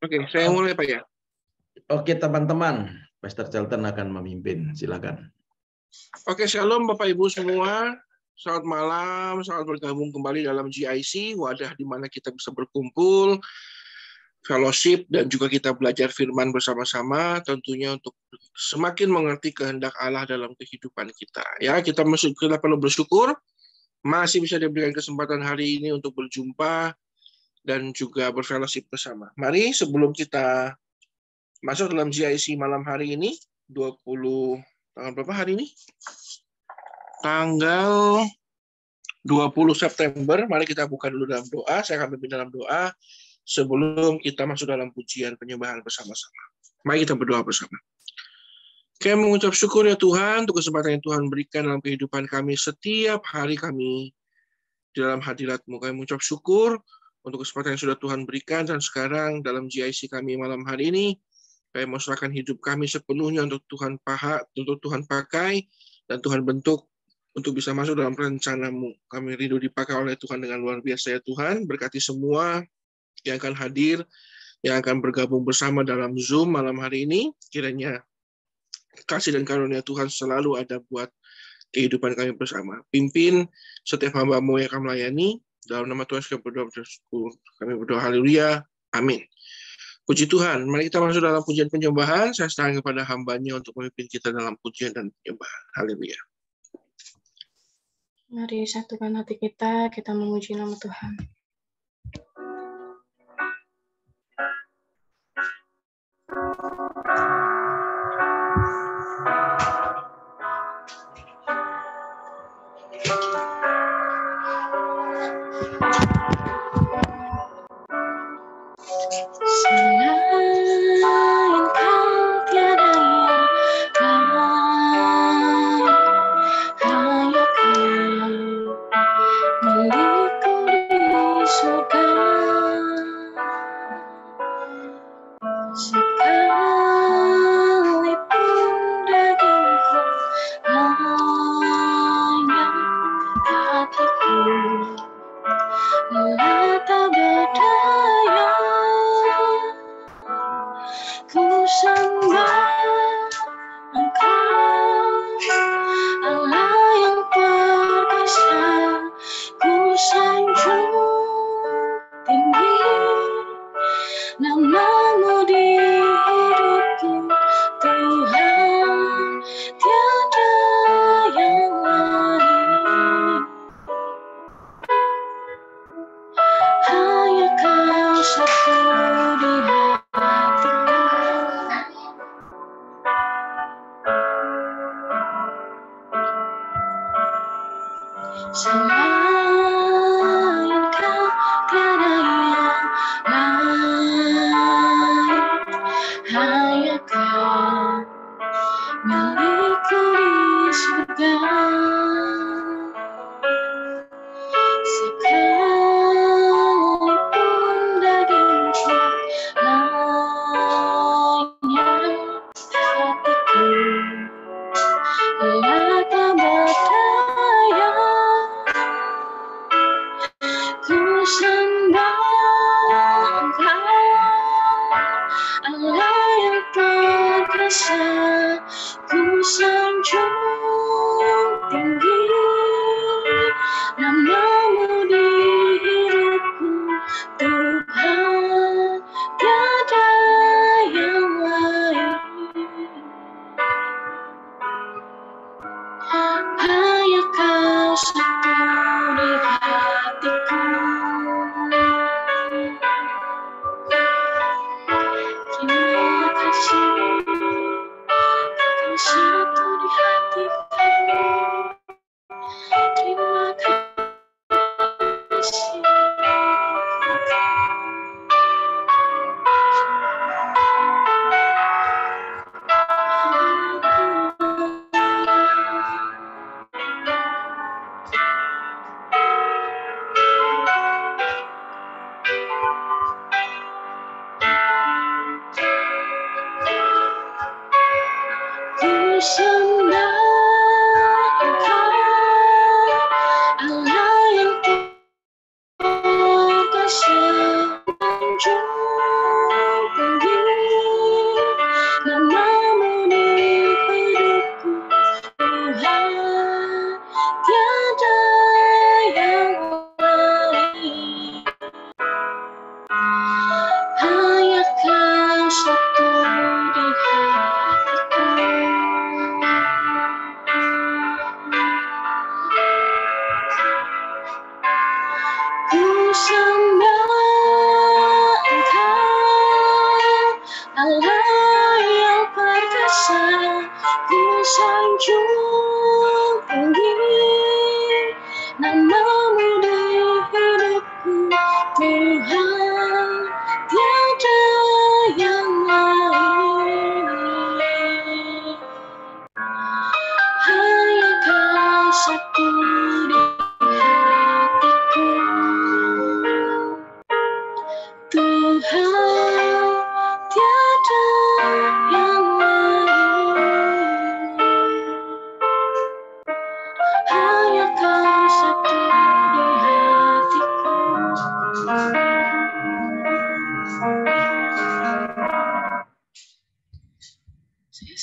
Oke, saya mulai Pak ya. Oke teman-teman, Pastor Charlton akan memimpin. Silakan. Oke, shalom Bapak Ibu semua. Selamat malam, selamat bergabung kembali dalam GIC, wadah di mana kita bisa berkumpul, fellowship, dan juga kita belajar firman bersama-sama, tentunya untuk semakin mengerti kehendak Allah dalam kehidupan kita. Ya, kita perlu bersyukur, masih bisa diberikan kesempatan hari ini untuk berjumpa dan juga berfellowship bersama. Mari sebelum kita masuk dalam GIC malam hari ini, tanggal berapa hari ini? Tanggal 20 September, mari kita buka dulu dalam doa, saya akan pimpin dalam doa, sebelum kita masuk dalam pujian penyembahan bersama-sama. Mari kita berdoa bersama. Kami mengucap syukur ya Tuhan, untuk kesempatan yang Tuhan berikan dalam kehidupan kami, setiap hari kami di dalam hadirat-Mu. Kami mengucap syukur untuk kesempatan yang sudah Tuhan berikan, dan sekarang dalam GIC kami malam hari ini, kami mau serahkan hidup kami sepenuhnya untuk Tuhan pakai, dan Tuhan bentuk untuk bisa masuk dalam rencana-Mu. Kami rindu dipakai oleh Tuhan dengan luar biasa ya Tuhan. Berkati semua yang akan hadir, yang akan bergabung bersama dalam Zoom malam hari ini. Kiranya kasih dan karunia Tuhan selalu ada buat kehidupan kami bersama. Pimpin setiap hamba-Mu yang akan melayani. Dalam nama Tuhan kami berdoa haleluya. Amin. Puji Tuhan. Mari kita masuk dalam pujian penyembahan. Saya serahkan kepada hamba-Nya untuk memimpin kita dalam pujian dan penyembahan. Haleluya. Mari satukan hati kita memuji nama Tuhan.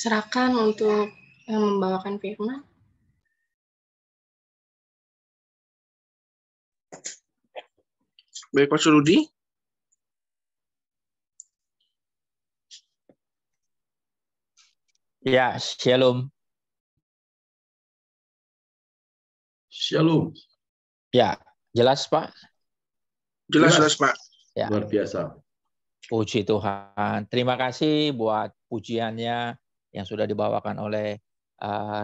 serahkan untuk membawakan firman. Baik, Pastor Rudi. Ya, shalom. Shalom. Ya, jelas Pak? Jelas, Pak. Ya. Luar biasa. Puji Tuhan. Terima kasih buat pujiannya yang sudah dibawakan oleh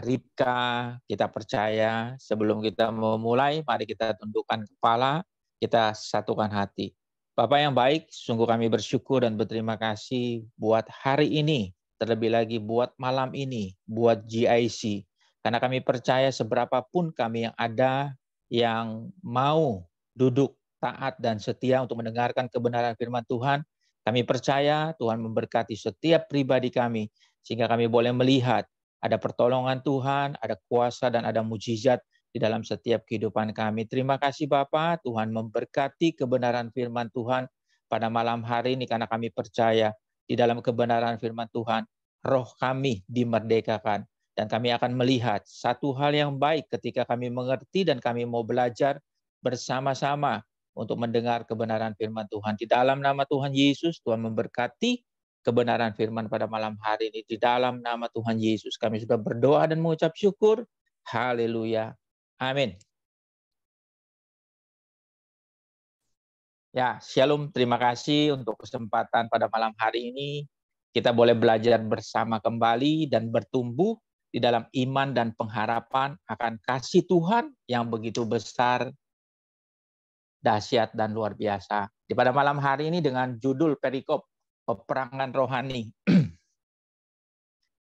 Ripka. Kita percaya sebelum kita memulai, mari kita tundukkan kepala, kita satukan hati. Bapak yang baik, sungguh kami bersyukur dan berterima kasih buat hari ini, terlebih lagi buat malam ini, buat GIC. Karena kami percaya seberapapun kami yang ada, yang mau duduk taat dan setia untuk mendengarkan kebenaran firman Tuhan, kami percaya Tuhan memberkati setiap pribadi kami, sehingga kami boleh melihat ada pertolongan Tuhan, ada kuasa dan ada mujizat di dalam setiap kehidupan kami. Terima kasih Bapa, Tuhan memberkati kebenaran firman Tuhan pada malam hari ini, karena kami percaya di dalam kebenaran firman Tuhan, roh kami dimerdekakan. Dan kami akan melihat satu hal yang baik ketika kami mengerti dan kami mau belajar bersama-sama untuk mendengar kebenaran firman Tuhan. Di dalam nama Tuhan Yesus, Tuhan memberkati kebenaran firman pada malam hari ini. Di dalam nama Tuhan Yesus, kami sudah berdoa dan mengucap syukur. Haleluya. Amin. Ya, shalom. Terima kasih untuk kesempatan pada malam hari ini. Kita boleh belajar bersama kembali dan bertumbuh di dalam iman dan pengharapan akan kasih Tuhan yang begitu besar, dahsyat dan luar biasa. Di pada malam hari ini dengan judul perikop peperangan rohani.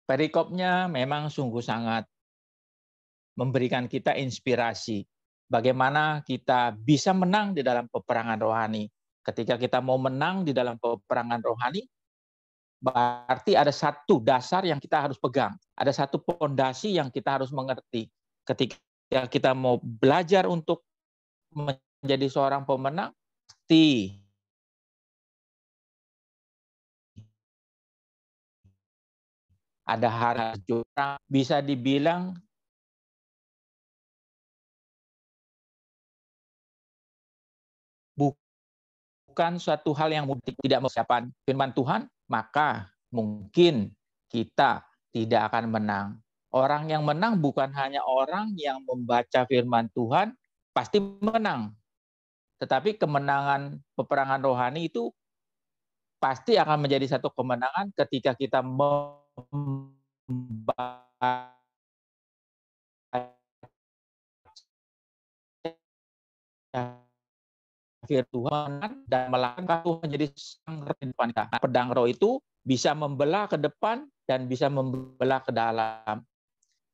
Perikopnya memang sungguh sangat memberikan kita inspirasi bagaimana kita bisa menang di dalam peperangan rohani. Ketika kita mau menang di dalam peperangan rohani, berarti ada satu dasar yang kita harus pegang, ada satu fondasi yang kita harus mengerti. Ketika kita mau belajar untuk menjadi seorang pemenang, pasti ada hal jurang, bisa dibilang bukan suatu hal yang mudah. Tidak mempersiapkan firman Tuhan, maka mungkin kita tidak akan menang. Orang yang menang bukan hanya orang yang membaca firman Tuhan pasti menang. Tetapi kemenangan peperangan rohani itu pasti akan menjadi satu kemenangan ketika kita membaca Tuhan dan melakukan Tuhan menjadi sang roh di depan kita. Pedang roh itu bisa membelah ke depan dan bisa membelah ke dalam.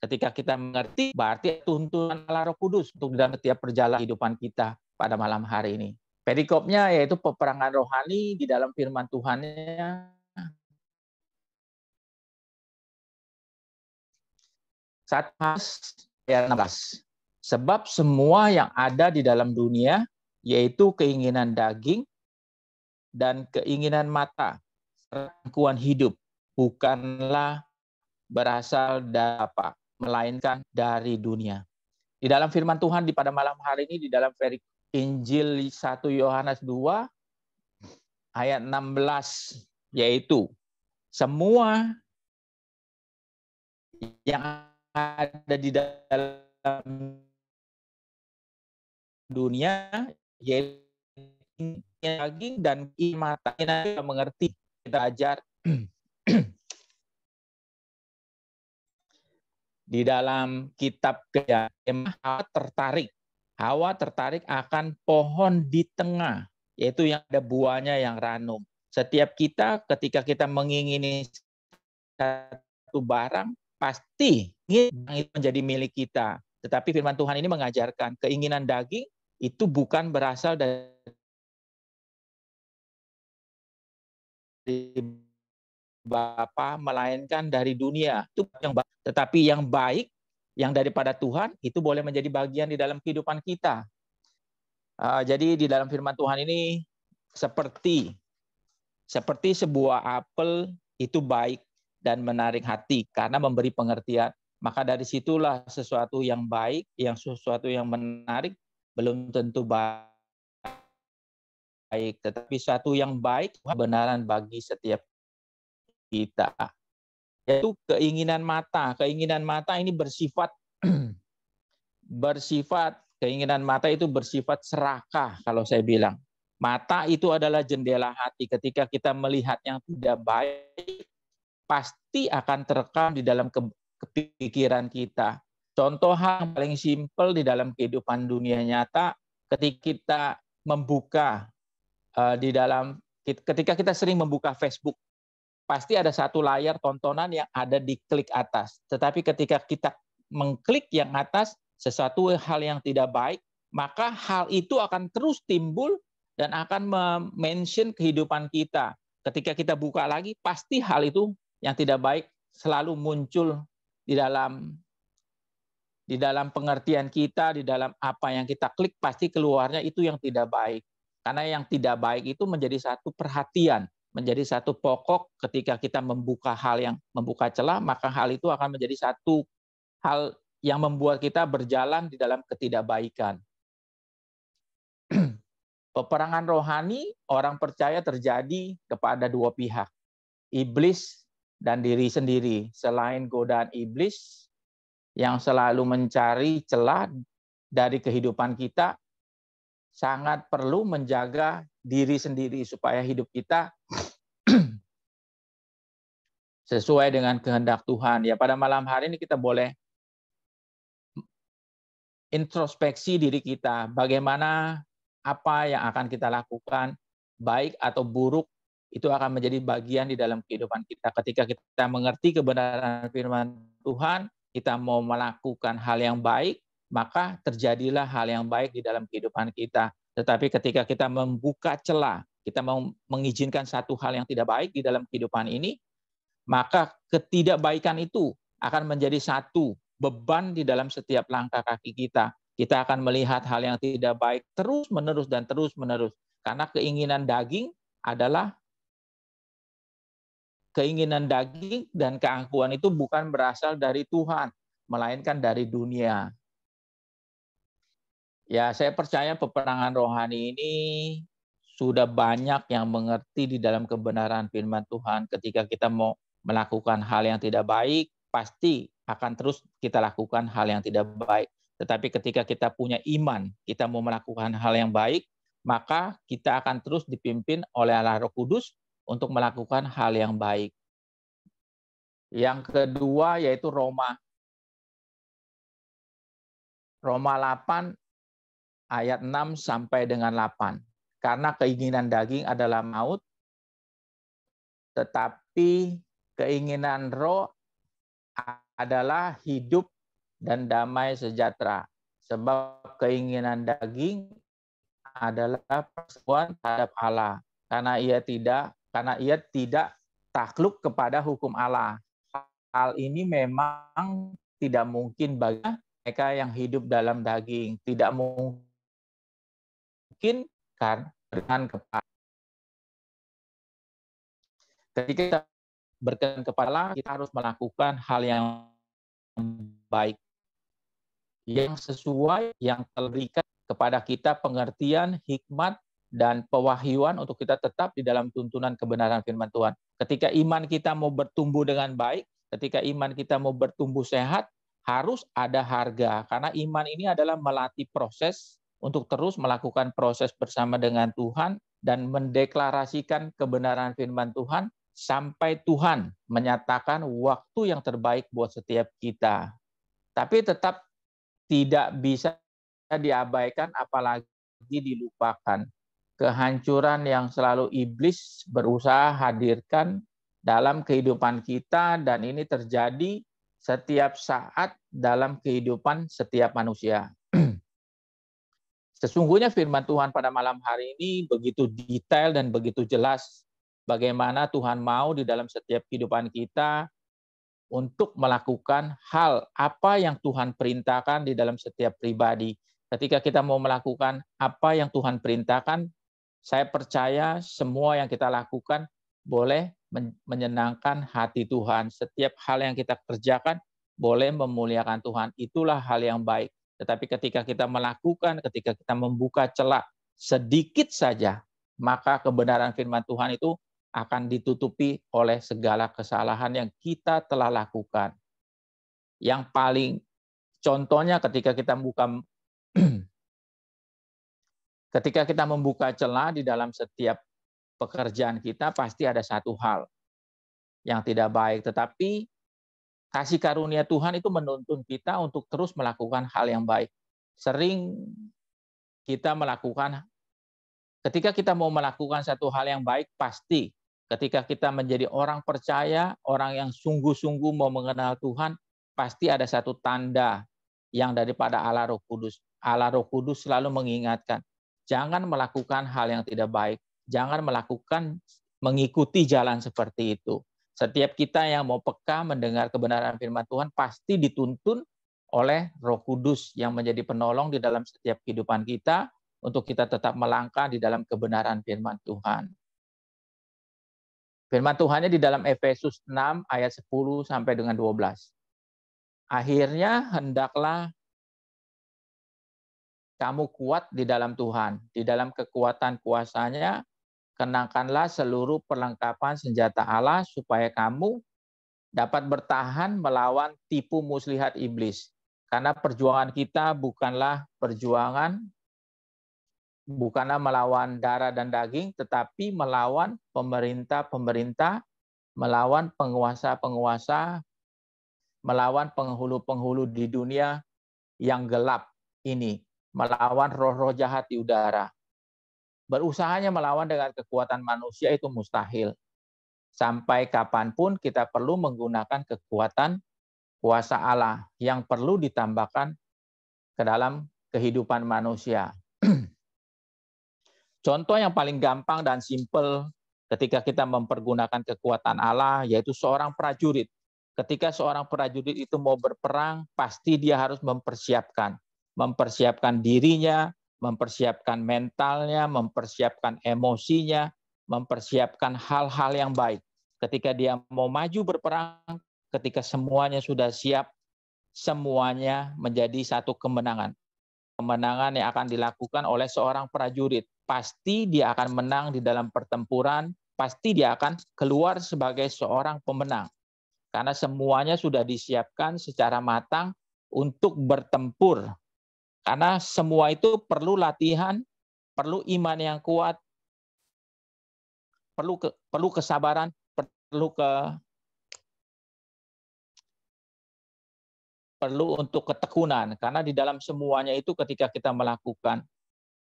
Ketika kita mengerti, berarti tuntunan Allah Roh Kudus untuk dalam setiap perjalanan kehidupan kita pada malam hari ini. Perikopnya yaitu peperangan rohani di dalam firman Tuhannya. 1 ayat 16. Sebab semua yang ada di dalam dunia, yaitu keinginan daging dan keinginan mata, rangkuan hidup, bukanlah berasal dari apa, melainkan dari dunia. Di dalam firman Tuhan di pada malam hari ini, di dalam Injil 1 Yohanes 2, ayat 16, yaitu semua yang ada di dalam dunia, yaitu daging dan mata, kita mengerti, kita ajar di dalam kitab Hawa tertarik akan pohon di tengah, yaitu yang ada buahnya yang ranum. Setiap kita ketika kita mengingini satu barang, pasti ingin menjadi milik kita. Tetapi firman Tuhan ini mengajarkan keinginan daging itu bukan berasal dari Bapa, melainkan dari dunia. Itu yang baik. Tetapi yang baik, yang daripada Tuhan, itu boleh menjadi bagian di dalam kehidupan kita. Jadi di dalam firman Tuhan ini seperti sebuah apel itu baik dan menarik hati karena memberi pengertian. Maka dari situlah sesuatu yang baik, sesuatu yang menarik belum tentu baik, tetapi sesuatu yang baik kebenaran bagi setiap kita. Yaitu keinginan mata. Keinginan mata ini bersifat keinginan mata itu bersifat serakah kalau saya bilang. Mata itu adalah jendela hati. Ketika kita melihat yang tidak baik, pasti akan terekam di dalam kepikiran kita. Contoh yang paling simpel di dalam kehidupan dunia nyata, ketika kita membuka ketika kita sering membuka Facebook, pasti ada satu layar tontonan yang ada di klik atas. Tetapi ketika kita mengklik yang atas, sesuatu hal yang tidak baik, maka hal itu akan terus timbul dan akan mention kehidupan kita. Ketika kita buka lagi, pasti hal itu yang tidak baik selalu muncul di dalam pengertian kita, di dalam apa yang kita klik, pasti keluarnya itu yang tidak baik. Karena yang tidak baik itu menjadi satu perhatian, menjadi satu pokok ketika kita membuka celah, maka hal itu akan menjadi satu hal yang membuat kita berjalan di dalam ketidakbaikan. Peperangan rohani orang percaya terjadi kepada dua pihak, iblis dan diri sendiri. Selain godaan iblis yang selalu mencari celah dari kehidupan kita, sangat perlu menjaga diri sendiri supaya hidup kita sesuai dengan kehendak Tuhan. Ya, pada malam hari ini kita boleh introspeksi diri kita, bagaimana apa yang akan kita lakukan, baik atau buruk, itu akan menjadi bagian di dalam kehidupan kita. Ketika kita mengerti kebenaran firman Tuhan, kita mau melakukan hal yang baik, maka terjadilah hal yang baik di dalam kehidupan kita. Tetapi ketika kita membuka celah, kita mau mengizinkan satu hal yang tidak baik di dalam kehidupan ini, maka ketidakbaikan itu akan menjadi satu beban di dalam setiap langkah kaki kita. Kita akan melihat hal yang tidak baik terus-menerus dan terus-menerus. Karena keinginan daging adalah keinginan daging dan keangkuhan itu bukan berasal dari Tuhan, melainkan dari dunia. Ya, saya percaya peperangan rohani ini sudah banyak yang mengerti di dalam kebenaran firman Tuhan. Ketika kita mau melakukan hal yang tidak baik, pasti akan terus kita lakukan hal yang tidak baik. Tetapi ketika kita punya iman, kita mau melakukan hal yang baik, maka kita akan terus dipimpin oleh Allah Roh Kudus untuk melakukan hal yang baik. Yang kedua yaitu Roma 8 ayat 6 sampai dengan 8. Karena keinginan daging adalah maut, tetapi keinginan roh adalah hidup dan damai sejahtera. Sebab keinginan daging adalah perseteruan terhadap Allah, karena ia tidak takluk kepada hukum Allah. Hal ini memang tidak mungkin bagi mereka yang hidup dalam daging. Tidak mungkin kan dengan kepala. Ketika kita berkenan kepala, kita harus melakukan hal yang baik, yang sesuai, yang terberikan kepada kita pengertian, hikmat, dan pewahyuan untuk kita tetap di dalam tuntunan kebenaran firman Tuhan. Ketika iman kita mau bertumbuh dengan baik, ketika iman kita mau bertumbuh sehat, harus ada harga. Karena iman ini adalah melatih proses untuk terus melakukan proses bersama dengan Tuhan dan mendeklarasikan kebenaran firman Tuhan sampai Tuhan menyatakan waktu yang terbaik buat setiap kita. Tapi tetap tidak bisa diabaikan apalagi dilupakan. Kehancuran yang selalu iblis berusaha hadirkan dalam kehidupan kita, dan ini terjadi setiap saat dalam kehidupan setiap manusia. Sesungguhnya firman Tuhan pada malam hari ini begitu detail dan begitu jelas bagaimana Tuhan mau di dalam setiap kehidupan kita untuk melakukan hal apa yang Tuhan perintahkan di dalam setiap pribadi. Ketika kita mau melakukan apa yang Tuhan perintahkan, saya percaya semua yang kita lakukan boleh menyenangkan hati Tuhan. Setiap hal yang kita kerjakan boleh memuliakan Tuhan. Itulah hal yang baik. Tetapi ketika kita melakukan, ketika kita membuka celah sedikit saja, maka kebenaran firman Tuhan itu akan ditutupi oleh segala kesalahan yang kita telah lakukan. Yang paling contohnya ketika kita membuka celah di dalam setiap pekerjaan kita, pasti ada satu hal yang tidak baik. Tetapi kasih karunia Tuhan itu menuntun kita untuk terus melakukan hal yang baik. Sering kita melakukan, ketika kita mau melakukan satu hal yang baik, pasti ketika kita menjadi orang percaya, orang yang sungguh-sungguh mau mengenal Tuhan, pasti ada satu tanda yang daripada Allah Roh Kudus. Allah Roh Kudus selalu mengingatkan, jangan melakukan hal yang tidak baik, jangan mengikuti jalan seperti itu. Setiap kita yang mau peka mendengar kebenaran firman Tuhan pasti dituntun oleh Roh Kudus yang menjadi penolong di dalam setiap kehidupan kita untuk kita tetap melangkah di dalam kebenaran firman Tuhan. Firman Tuhannya di dalam Efesus 6 ayat 10 sampai dengan 12. Akhirnya hendaklah kamu kuat di dalam Tuhan, di dalam kekuatan kuasa-Nya, kenakanlah seluruh perlengkapan senjata Allah supaya kamu dapat bertahan melawan tipu muslihat iblis. Karena perjuangan kita bukanlah melawan darah dan daging, tetapi melawan pemerintah-pemerintah, melawan penguasa-penguasa, melawan penghulu-penghulu di dunia yang gelap ini, melawan roh-roh jahat di udara. Berusahanya melawan dengan kekuatan manusia itu mustahil. Sampai kapanpun kita perlu menggunakan kekuatan kuasa Allah yang perlu ditambahkan ke dalam kehidupan manusia. Contoh yang paling gampang dan simpel ketika kita mempergunakan kekuatan Allah, yaitu seorang prajurit. Ketika seorang prajurit itu mau berperang, pasti dia harus mempersiapkan dirinya, mempersiapkan mentalnya, mempersiapkan emosinya, mempersiapkan hal-hal yang baik. Ketika dia mau maju berperang, ketika semuanya sudah siap, semuanya menjadi satu kemenangan. Kemenangan yang akan dilakukan oleh seorang prajurit. Pasti dia akan menang di dalam pertempuran, pasti dia akan keluar sebagai seorang pemenang. Karena semuanya sudah disiapkan secara matang untuk bertempur. Karena semua itu perlu latihan, perlu iman yang kuat, perlu kesabaran, perlu untuk ketekunan. Karena di dalam semuanya itu ketika kita melakukan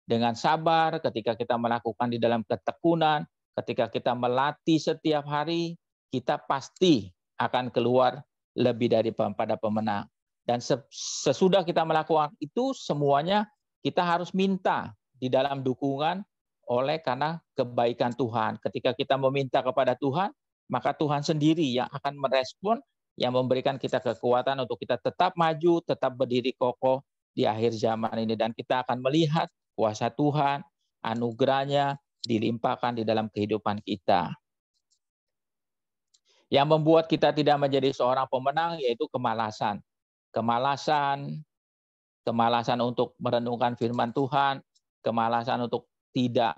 dengan sabar, ketika kita melakukan di dalam ketekunan, ketika kita melatih setiap hari, kita pasti akan keluar lebih daripada pemenang. Dan sesudah kita melakukan itu, semuanya kita harus minta di dalam dukungan karena kebaikan Tuhan. Ketika kita meminta kepada Tuhan, maka Tuhan sendiri yang akan merespon, yang memberikan kita kekuatan untuk kita tetap maju, tetap berdiri kokoh di akhir zaman ini. Dan kita akan melihat kuasa Tuhan, anugerahnya dilimpahkan di dalam kehidupan kita. Yang membuat kita tidak menjadi seorang pemenang yaitu kemalasan. Kemalasan untuk merenungkan firman Tuhan, kemalasan untuk tidak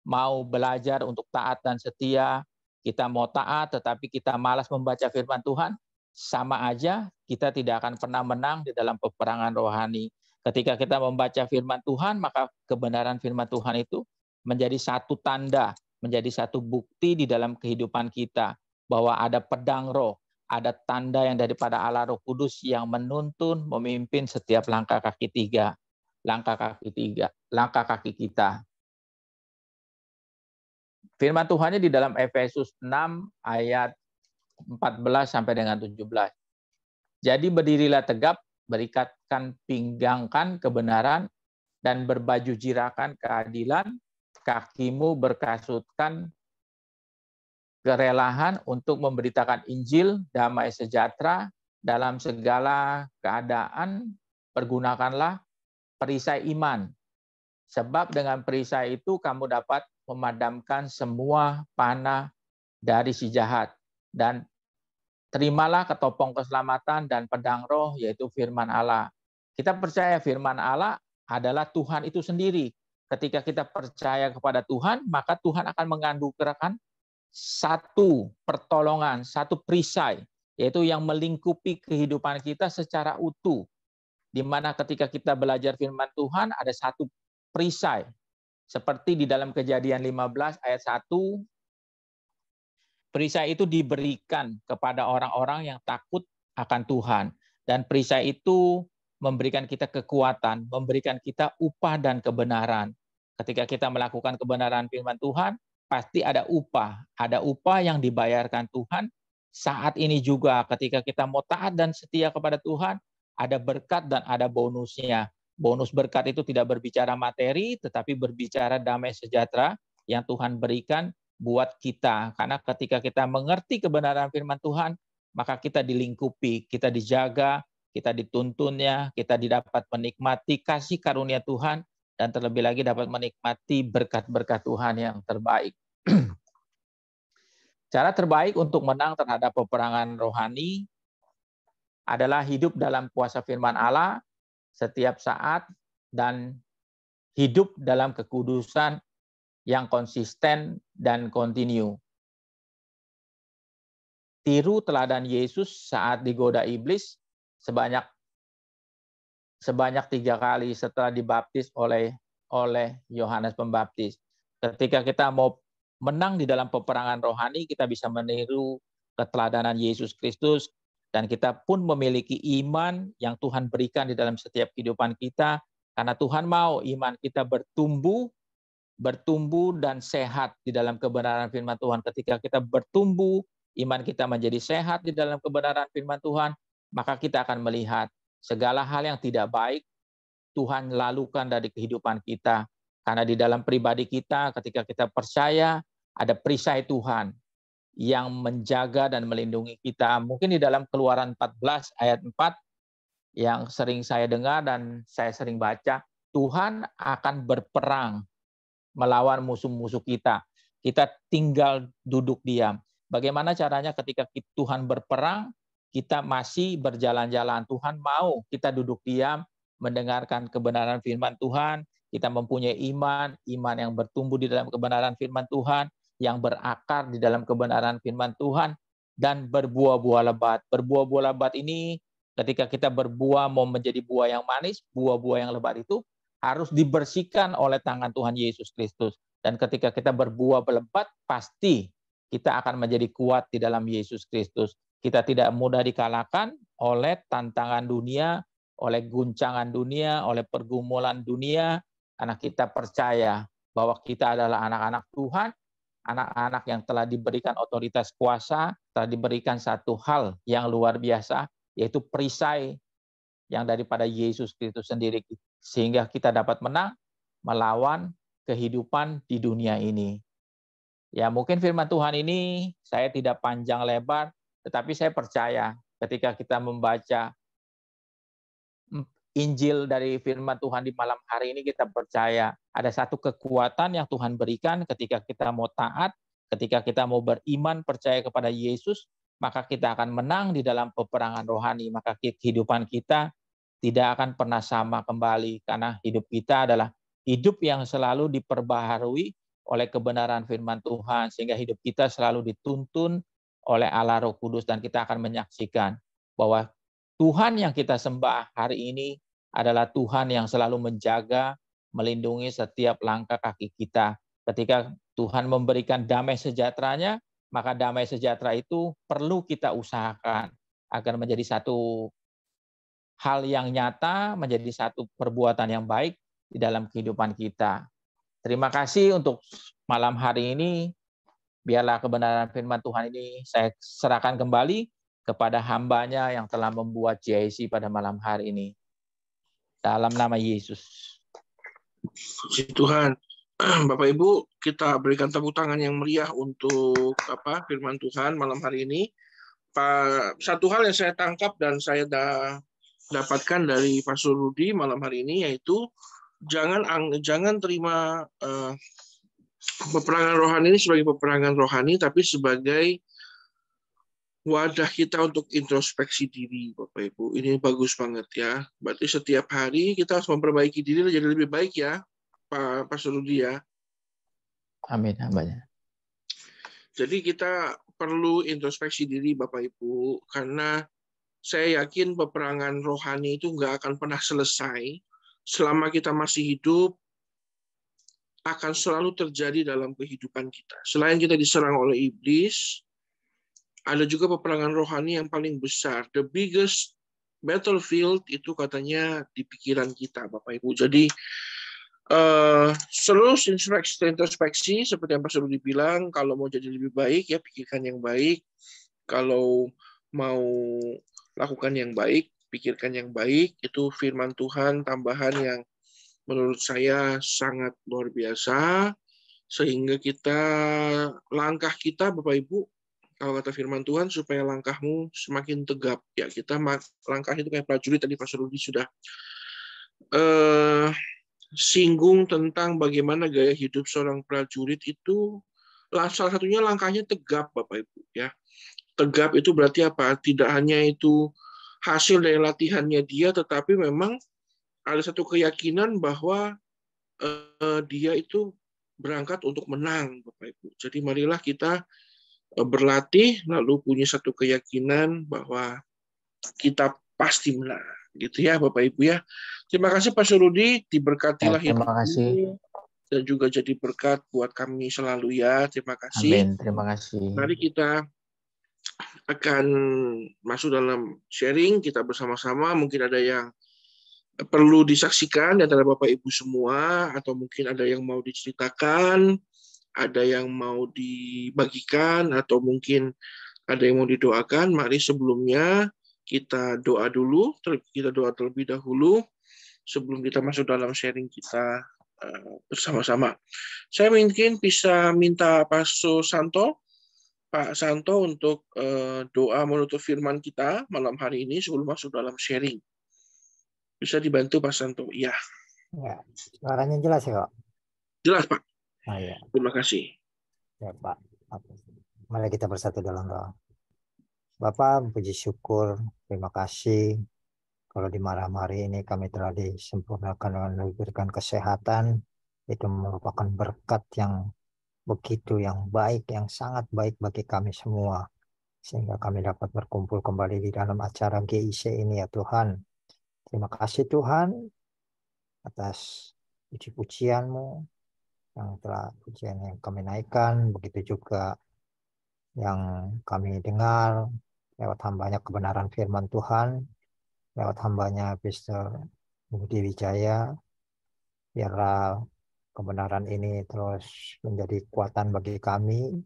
mau belajar untuk taat dan setia. Kita mau taat tetapi kita malas membaca firman Tuhan, sama aja kita tidak akan pernah menang di dalam peperangan rohani. Ketika kita membaca firman Tuhan, maka kebenaran firman Tuhan itu menjadi satu tanda, menjadi satu bukti di dalam kehidupan kita bahwa ada pedang roh, ada tanda yang daripada Allah Roh Kudus yang menuntun, memimpin setiap langkah kaki kita. Firman Tuhannya di dalam Efesus 6 ayat 14 sampai dengan 17. Jadi berdirilah tegap, berikatkan pinggangkan kebenaran, dan berbaju jirakan keadilan, kakimu berkasutkan kerelaan untuk memberitakan Injil damai sejahtera dalam segala keadaan. Pergunakanlah perisai iman, sebab dengan perisai itu kamu dapat memadamkan semua panah dari si jahat. Dan terimalah ketopong keselamatan dan pedang roh, yaitu firman Allah. Kita percaya firman Allah adalah Tuhan itu sendiri. Ketika kita percaya kepada Tuhan, maka Tuhan akan menganugerahkan satu pertolongan, satu perisai, yaitu yang melingkupi kehidupan kita secara utuh. Di mana ketika kita belajar firman Tuhan, ada satu perisai. Seperti di dalam Kejadian 15 ayat 1, perisai itu diberikan kepada orang-orang yang takut akan Tuhan. Dan perisai itu memberikan kita kekuatan, memberikan kita upah dan kebenaran. Ketika kita melakukan kebenaran firman Tuhan, pasti ada upah. Ada upah yang dibayarkan Tuhan. Saat ini juga ketika kita mau taat dan setia kepada Tuhan, ada berkat dan ada bonusnya. Bonus berkat itu tidak berbicara materi, tetapi berbicara damai sejahtera yang Tuhan berikan buat kita. Karena ketika kita mengerti kebenaran firman Tuhan, maka kita dilingkupi, kita dijaga, kita dituntunnya, kita dapat menikmati kasih karunia Tuhan, dan terlebih lagi dapat menikmati berkat-berkat Tuhan yang terbaik. Cara terbaik untuk menang terhadap peperangan rohani adalah hidup dalam kuasa firman Allah setiap saat dan hidup dalam kekudusan yang konsisten dan kontinu. Tiru teladan Yesus saat digoda iblis sebanyak 3 kali setelah dibaptis oleh Yohanes Pembaptis. Ketika kita mau menang di dalam peperangan rohani, kita bisa meniru keteladanan Yesus Kristus, dan kita pun memiliki iman yang Tuhan berikan di dalam setiap kehidupan kita, karena Tuhan mau iman kita bertumbuh dan sehat di dalam kebenaran firman Tuhan. Ketika kita bertumbuh, iman kita menjadi sehat di dalam kebenaran firman Tuhan, maka kita akan melihat segala hal yang tidak baik Tuhan lalukan dari kehidupan kita. Karena di dalam pribadi kita, ketika kita percaya, ada perisai Tuhan yang menjaga dan melindungi kita. Mungkin di dalam Keluaran 14 ayat 4 yang sering saya dengar dan saya sering baca, Tuhan akan berperang melawan musuh-musuh kita. Kita tinggal duduk diam. Bagaimana caranya ketika Tuhan berperang, kita masih berjalan-jalan. Tuhan mau kita duduk diam, mendengarkan kebenaran firman Tuhan, kita mempunyai iman yang bertumbuh di dalam kebenaran firman Tuhan, yang berakar di dalam kebenaran firman Tuhan, dan berbuah-buah lebat. Berbuah-buah lebat ini, ketika kita berbuah mau menjadi buah yang manis, buah-buah yang lebat itu harus dibersihkan oleh tangan Tuhan Yesus Kristus. Dan ketika kita berbuah lebat, pasti kita akan menjadi kuat di dalam Yesus Kristus. Kita tidak mudah dikalahkan oleh tantangan dunia, oleh guncangan dunia, oleh pergumulan dunia, karena kita percaya bahwa kita adalah anak-anak Tuhan, anak-anak yang telah diberikan otoritas kuasa, telah diberikan satu hal yang luar biasa, yaitu perisai yang daripada Yesus Kristus sendiri, sehingga kita dapat menang melawan kehidupan di dunia ini. Ya, mungkin firman Tuhan ini saya tidak panjang lebar, tetapi saya percaya ketika kita membaca Injil dari firman Tuhan di malam hari ini, kita percaya ada satu kekuatan yang Tuhan berikan ketika kita mau taat, ketika kita mau beriman, percaya kepada Yesus, maka kita akan menang di dalam peperangan rohani. Maka kehidupan kita tidak akan pernah sama kembali, karena hidup kita adalah hidup yang selalu diperbaharui oleh kebenaran firman Tuhan, sehingga hidup kita selalu dituntun oleh Allah Roh Kudus, dan kita akan menyaksikan bahwa Tuhan yang kita sembah hari ini adalah Tuhan yang selalu menjaga, melindungi setiap langkah kaki kita. Ketika Tuhan memberikan damai sejahteranya, maka damai sejahtera itu perlu kita usahakan agar menjadi satu hal yang nyata, menjadi satu perbuatan yang baik di dalam kehidupan kita. Terima kasih untuk malam hari ini. Biarlah kebenaran firman Tuhan ini saya serahkan kembali kepada hamba-Nya yang telah membuat JIC pada malam hari ini. Dalam nama Yesus. Puji Tuhan. Bapak Ibu, kita berikan tepuk tangan yang meriah untuk firman Tuhan malam hari ini. Satu hal yang saya tangkap dan saya dapatkan dari Pastor Rudi malam hari ini, yaitu jangan terima peperangan rohani ini sebagai peperangan rohani, tapi sebagai wadah kita untuk introspeksi diri, Bapak Ibu. Ini bagus banget ya. Berarti setiap hari kita harus memperbaiki diri jadi lebih baik ya, Pak Pastor Rudi ya. Amin, hambanya. Jadi kita perlu introspeksi diri, Bapak Ibu, karena saya yakin peperangan rohani itu nggak akan pernah selesai selama kita masih hidup. Akan selalu terjadi dalam kehidupan kita. Selain kita diserang oleh iblis, ada juga peperangan rohani yang paling besar. The biggest battlefield itu katanya di pikiran kita, Bapak Ibu. Jadi selalu introspeksi seperti yang Pastor Rudi bilang, kalau mau jadi lebih baik ya pikirkan yang baik. Kalau mau lakukan yang baik, pikirkan yang baik. Itu firman Tuhan tambahan yang menurut saya sangat luar biasa, sehingga langkah kita, Bapak Ibu, kalau kata firman Tuhan, supaya langkahmu semakin tegap. Ya, kita langkah itu kayak prajurit, tadi Pastor Rudi sudah singgung tentang bagaimana gaya hidup seorang prajurit itu, salah satunya langkahnya tegap, Bapak Ibu. Ya, tegap itu berarti apa? Tidak hanya itu hasil dari latihannya dia, tetapi memang ada satu keyakinan bahwa dia itu berangkat untuk menang, Bapak Ibu. Jadi marilah kita berlatih, lalu punya satu keyakinan bahwa kita pasti menang, gitu ya, Bapak Ibu ya. Terima kasih Pastor Rudi, diberkatilah Terima kasih. dan juga jadi berkat buat kami selalu ya. Terima kasih. Amin, terima kasih. Mari kita akan masuk dalam sharing kita bersama-sama. Mungkin ada yang perlu disaksikan antara Bapak Ibu semua, atau mungkin ada yang mau diceritakan, ada yang mau dibagikan, atau mungkin ada yang mau didoakan. Mari sebelumnya kita doa dulu, kita doa terlebih dahulu sebelum kita masuk dalam sharing kita bersama-sama. Saya mungkin bisa minta Pak Santo untuk doa menutup firman kita malam hari ini sebelum masuk dalam sharing. Bisa dibantu Pak Santo? Iya. Ya, suaranya jelas ya, Pak? Jelas, Pak. Oh, ya. Terima kasih. Ya, Pak. Mari kita bersatu dalam doa. Bapak, puji syukur, terima kasih. Kalau di malam hari ini kami telah disempurnakan dengan diberikan kesehatan, itu merupakan berkat yang begitu yang baik, yang sangat baik bagi kami semua. Sehingga kami dapat berkumpul kembali di dalam acara GIC ini ya Tuhan. Terima kasih Tuhan atas puji-pujian-Mu yang telah pujian yang kami naikkan, begitu juga yang kami dengar lewat hambanya kebenaran firman Tuhan, lewat hambanya Pastor Budi Wijaya. Biarlah kebenaran ini terus menjadi kekuatan bagi kami,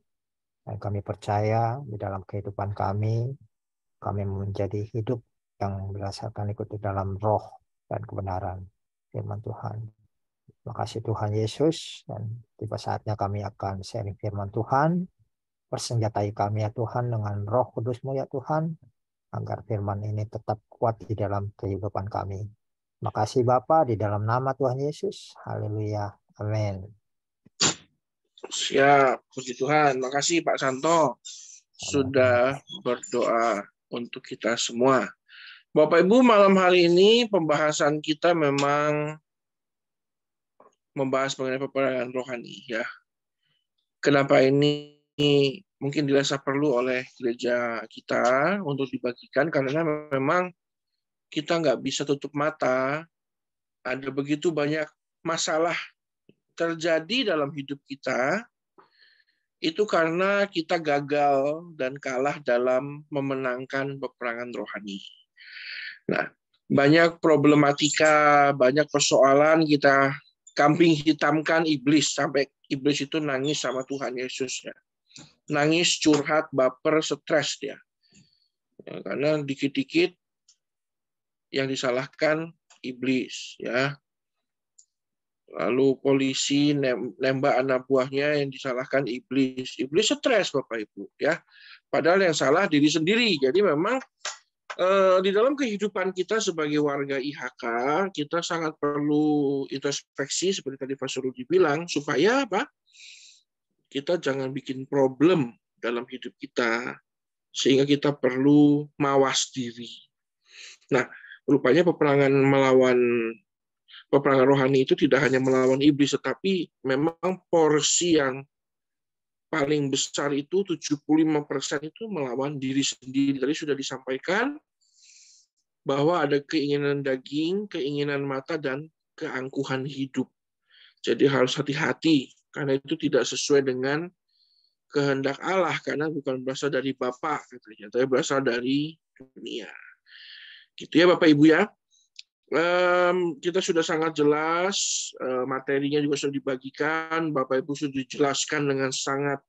dan kami percaya di dalam kehidupan kami menjadi hidup yang berdasarkan ikut di dalam roh dan kebenaran firman Tuhan. Terima kasih Tuhan Yesus, dan tiba saatnya kami akan sharing firman Tuhan. Persenjatai kami ya Tuhan dengan roh kudus-Mu ya Tuhan, agar firman ini tetap kuat di dalam kehidupan kami. Terima kasih Bapa, di dalam nama Tuhan Yesus. Haleluya. Amin. Siap, puji Tuhan. Makasih Pak Santo sudah berdoa untuk kita semua. Bapak Ibu, malam hari ini pembahasan kita memang membahas mengenai peperangan rohani ya. Kenapa ini mungkin dirasa perlu oleh gereja kita untuk dibagikan, karena memang kita nggak bisa tutup mata. Ada begitu banyak masalah terjadi dalam hidup kita, itu karena kita gagal dan kalah dalam memenangkan peperangan rohani. Nah, banyak problematika, banyak persoalan kita kambing hitamkan iblis, sampai iblis itu nangis sama Tuhan Yesus ya. Nangis, curhat, baper, stres dia. Ya, karena dikit-dikit yang disalahkan iblis ya. Lalu polisi nembak anak buahnya yang disalahkan iblis. Iblis stres Bapak Ibu ya. Padahal yang salah diri sendiri. Jadi memang di dalam kehidupan kita sebagai warga IHK, kita sangat perlu introspeksi seperti tadi Pastor Rudi bilang, supaya apa? kita jangan bikin problem dalam hidup kita, sehingga kita perlu mawas diri. Nah, rupanya peperangan rohani itu tidak hanya melawan iblis, tetapi memang porsi yang paling besar itu 75% itu melawan diri sendiri. Tadi sudah disampaikan bahwa ada keinginan daging, keinginan mata, dan keangkuhan hidup. Jadi harus hati-hati, karena itu tidak sesuai dengan kehendak Allah, karena bukan berasal dari Bapa, katanya, tapi berasal dari dunia. Gitu ya Bapak Ibu ya. Kita sudah sangat jelas, materinya juga sudah dibagikan, Bapak Ibu sudah dijelaskan dengan sangat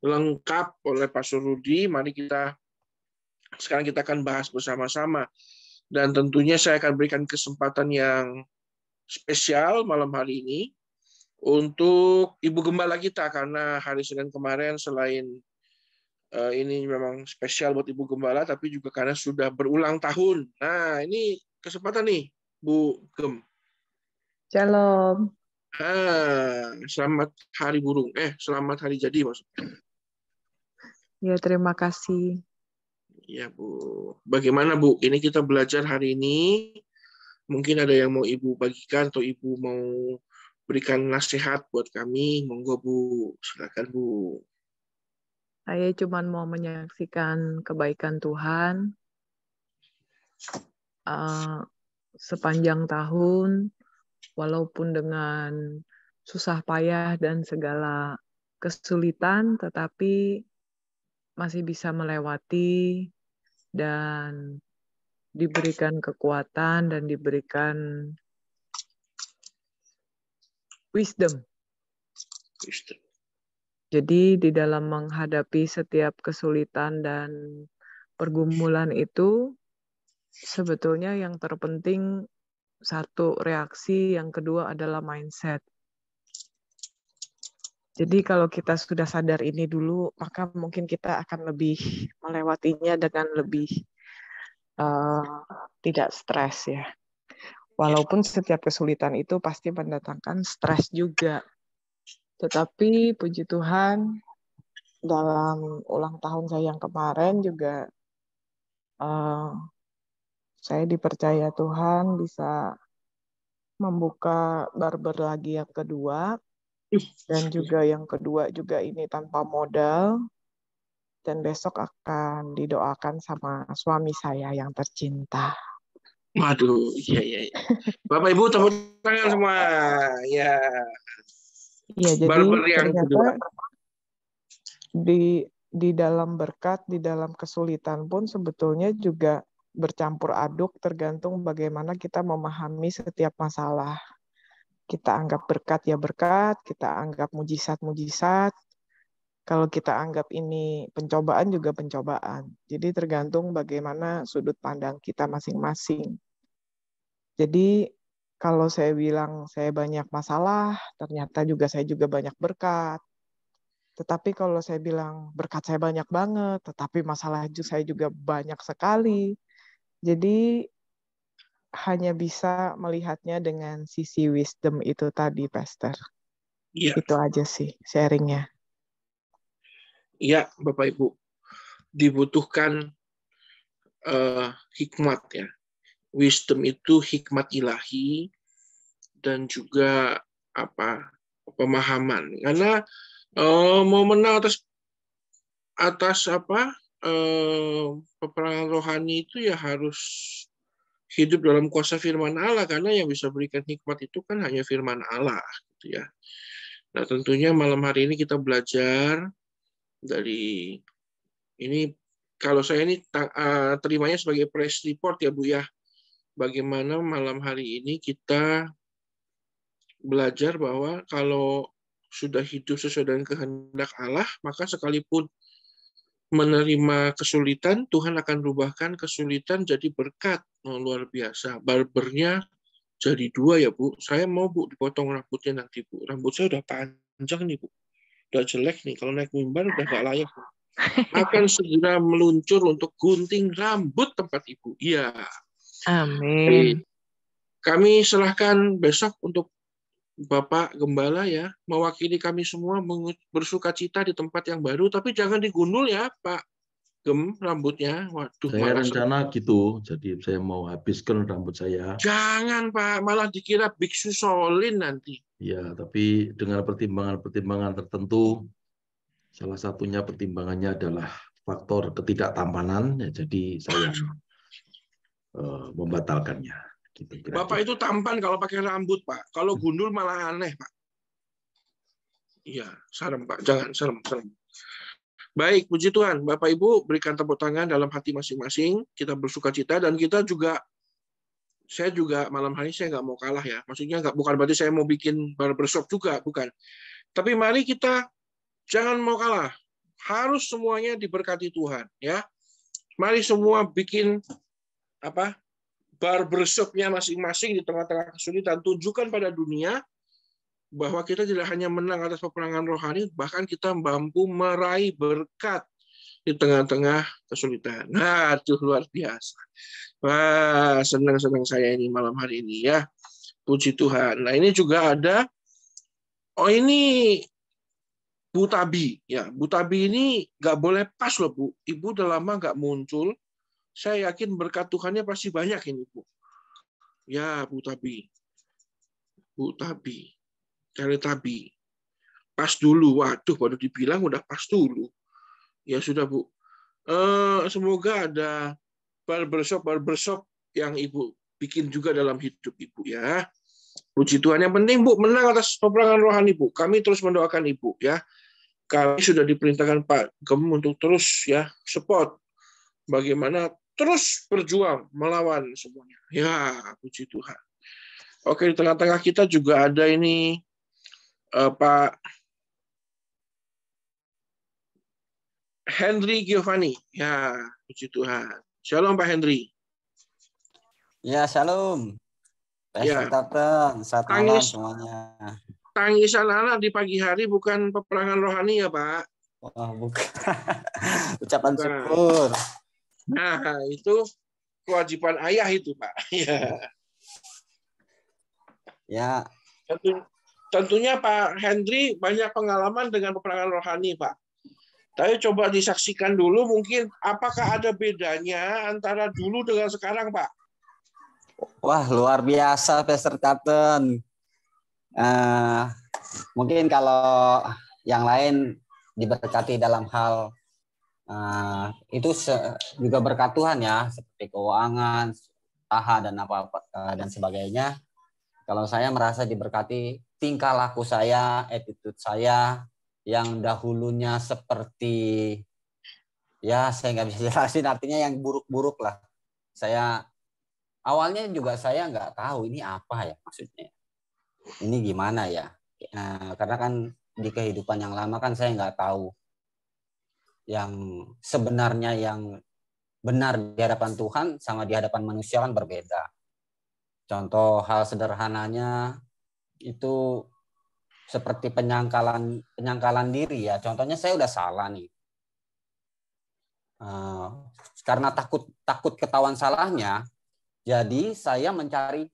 lengkap oleh Pastor Rudi. Mari sekarang kita akan bahas bersama-sama. Dan tentunya saya akan berikan kesempatan yang spesial malam hari ini untuk Ibu Gembala kita, karena hari Senin kemarin selain ini memang spesial buat Ibu Gembala, tapi juga karena sudah berulang tahun. Nah, ini kesempatan nih, Bu Gem. Shalom. Selamat hari burung. Selamat hari jadi maksudnya. Ya, terima kasih. Ya, Bu. Bagaimana, Bu? Ini kita belajar hari ini. Mungkin ada yang mau Ibu bagikan atau Ibu mau berikan nasihat buat kami. Monggo, Bu. Silakan, Bu. Saya cuma mau menyaksikan kebaikan Tuhan sepanjang tahun, walaupun dengan susah payah dan segala kesulitan, tetapi masih bisa melewati dan diberikan kekuatan dan diberikan wisdom. Jadi di dalam menghadapi setiap kesulitan dan pergumulan itu, sebetulnya yang terpenting satu reaksi, yang kedua adalah mindset. Jadi kalau kita sudah sadar ini dulu, maka mungkin kita akan lebih melewatinya dengan lebih tidak stres ya. Walaupun setiap kesulitan itu pasti mendatangkan stres juga. Tetapi puji Tuhan, dalam ulang tahun saya yang kemarin juga saya dipercaya Tuhan bisa membuka barber lagi yang kedua. Dan juga yang kedua juga ini tanpa modal. Dan besok akan didoakan sama suami saya yang tercinta. Waduh, iya. Bapak Ibu tepuk tangan semua. Ya. Iya, jadi barber yang ternyata kedua. Di dalam berkat, di dalam kesulitan pun sebetulnya juga bercampur aduk, tergantung bagaimana kita memahami setiap masalah. Kita anggap berkat ya berkat, kita anggap mujizat-mujizat. Kalau kita anggap ini pencobaan juga pencobaan. Jadi tergantung bagaimana sudut pandang kita masing-masing. Jadi kalau saya bilang saya banyak masalah, ternyata juga saya juga banyak berkat. Tetapi kalau saya bilang berkat saya banyak banget, tetapi masalah saya juga banyak sekali. Jadi hanya bisa melihatnya dengan sisi wisdom itu tadi, Pastor. Ya. Itu aja sih sharingnya. Iya, Bapak Ibu. Dibutuhkan hikmat ya. Wisdom itu hikmat ilahi dan juga pemahaman. Karena mau menang atas peperangan rohani itu ya harus hidup dalam kuasa firman Allah, karena yang bisa berikan hikmat itu kan hanya firman Allah gitu ya. Nah, tentunya malam hari ini kita belajar dari ini, kalau saya ini terimanya sebagai press report ya Bu ya. Bagaimana malam hari ini kita belajar bahwa kalau sudah hidup sesuai dengan kehendak Allah, maka sekalipun menerima kesulitan, Tuhan akan rubahkan kesulitan jadi berkat. Luar biasa. Barbernya jadi 2 ya Bu. Saya mau Bu dipotong rambutnya nanti Bu. Rambut saya udah panjang nih Bu. Udah jelek nih. Kalau naik mimbar udah gak layak Bu. Akan segera meluncur untuk gunting rambut tempat Ibu. Iya. Amin. Kami serahkan besok untuk Bapak Gembala ya, mewakili kami semua bersuka cita di tempat yang baru, tapi jangan digundul ya Pak Gem rambutnya. Waduh, Saya malah rencana gitu, jadi saya mau habiskan rambut saya. jangan Pak, malah dikira biksu Solin nanti. Ya, tapi dengan pertimbangan-pertimbangan tertentu, salah satunya pertimbangannya adalah faktor ketidaktampanan, ya, jadi saya membatalkannya. Gitu, kira-kira. Bapak itu tampan kalau pakai rambut Pak, kalau gundul malah aneh Pak. Iya, serem Pak, jangan serem. Baik, puji Tuhan, Bapak Ibu berikan tepuk tangan dalam hati masing-masing. Kita bersuka cita dan kita juga, saya juga malam hari saya nggak mau kalah ya. Maksudnya bukan berarti saya mau bikin barbershop juga, bukan. Tapi mari kita jangan mau kalah. Harus semuanya diberkati Tuhan ya. Mari semua bikin barbershopnya masing-masing di tengah-tengah kesulitan. Tunjukkan pada dunia bahwa kita tidak hanya menang atas peperangan rohani, bahkan kita mampu meraih berkat di tengah-tengah kesulitan. Nah, itu luar biasa. Wah, senang-senang saya ini malam hari ini ya. Puji Tuhan. Nah, ini juga ada, ini Bu Tabi. Ya, Bu Tabi ini nggak boleh pas loh, Bu. Ibu udah lama nggak muncul. Saya yakin berkat Tuhannya pasti banyak ini, Bu. Ya, Bu Tabi. Bu Tabi. Tabi. Pas dulu. Waduh, baru dibilang udah pas dulu. Ya sudah, Bu. Semoga ada barbershop yang Ibu bikin juga dalam hidup Ibu ya. Puji Tuhan. Yang penting, Bu, menang atas peperangan rohani, Bu. Kami terus mendoakan Ibu ya. Kami sudah diperintahkan Pak Gem untuk terus ya support bagaimana terus berjuang melawan semuanya. Ya, puji Tuhan. Oke, di tengah-tengah kita juga ada ini Pak Henry Giovanni. Ya, puji Tuhan. Shalom Pak Henry. Ya, shalom. Ya. Selamat malam semuanya. Tangisan anak di pagi hari bukan peperangan rohani ya Pak? Wah, bukan. Ucapan syukur. Nah, itu kewajiban ayah itu Pak. Ya. Ya. Tentunya Pak Henry banyak pengalaman dengan peperangan rohani Pak. Tapi coba disaksikan dulu mungkin apakah ada bedanya antara dulu dengan sekarang Pak? Wah, luar biasa Pastor Captain. Mungkin kalau yang lain diberkati dalam hal itu juga berkat Tuhan ya, seperti keuangan, usaha dan apa-apa dan sebagainya. Kalau saya merasa diberkati tingkah laku saya, attitude saya yang dahulunya seperti ya saya nggak bisa jelasin, artinya yang buruk-buruk lah. Saya awalnya juga saya nggak tahu ini apa ya maksudnya. Ini gimana ya? Karena kan di kehidupan yang lama kan saya nggak tahu yang sebenarnya yang benar di hadapan Tuhan sama di hadapan manusia kan berbeda. Contoh hal sederhananya itu seperti penyangkalan diri ya. Contohnya saya udah salah nih. Karena takut ketahuan salahnya, jadi saya mencari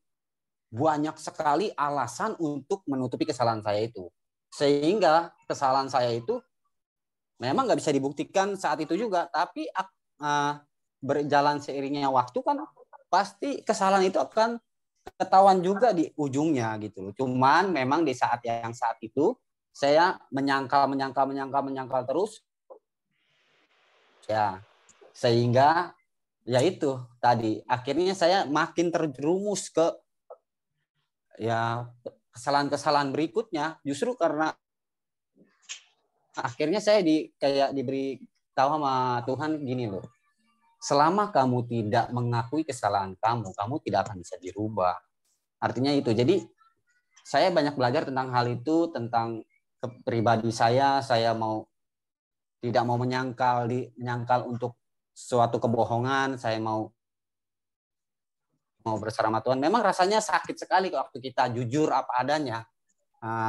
banyak sekali alasan untuk menutupi kesalahan saya itu. Sehingga kesalahan saya itu memang nggak bisa dibuktikan saat itu juga. Tapi berjalan seiringnya waktu kan pasti kesalahan itu akan ketahuan juga di ujungnya gitu. Cuman memang di saat itu saya menyangkal terus. Ya, sehingga ya itu tadi akhirnya saya makin terjerumus ke ya kesalahan-kesalahan berikutnya, justru karena akhirnya saya diberi tahu sama Tuhan gini loh, selama kamu tidak mengakui kesalahan kamu tidak akan bisa dirubah. Artinya itu. Jadi saya banyak belajar tentang hal itu, tentang pribadi saya tidak mau menyangkal untuk suatu kebohongan, saya mau bersama Tuhan. Memang rasanya sakit sekali waktu kita jujur apa adanya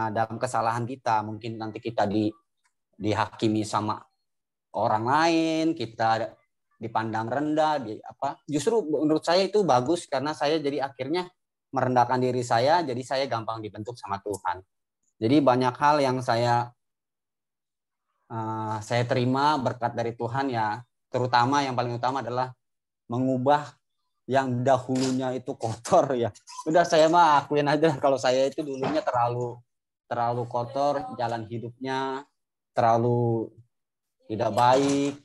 dalam kesalahan kita. Mungkin nanti kita dihakimi sama orang lain, kita dipandang rendah, Justru menurut saya itu bagus karena saya jadi akhirnya merendahkan diri saya, jadi saya gampang dibentuk sama Tuhan. Jadi banyak hal yang saya terima berkat dari Tuhan ya, terutama yang paling utama adalah mengubah yang dahulunya itu kotor ya. Udah saya mah akuin aja kalau saya itu dulunya terlalu kotor, jalan hidupnya terlalu tidak baik.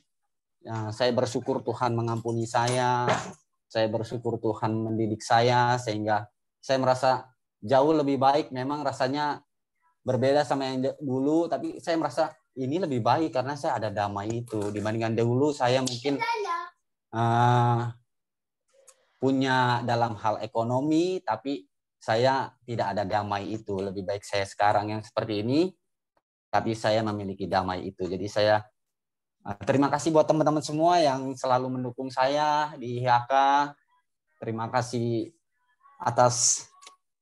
Ya, saya bersyukur Tuhan mengampuni saya bersyukur Tuhan mendidik saya sehingga saya merasa jauh lebih baik. Memang rasanya berbeda sama yang dulu, tapi saya merasa ini lebih baik karena saya ada damai itu dibandingkan dahulu. Saya mungkin punya dalam hal ekonomi, tapi saya tidak ada damai itu. Lebih baik saya sekarang yang seperti ini, tapi saya memiliki damai itu. Jadi saya terima kasih buat teman-teman semua yang selalu mendukung saya di IHK. Terima kasih atas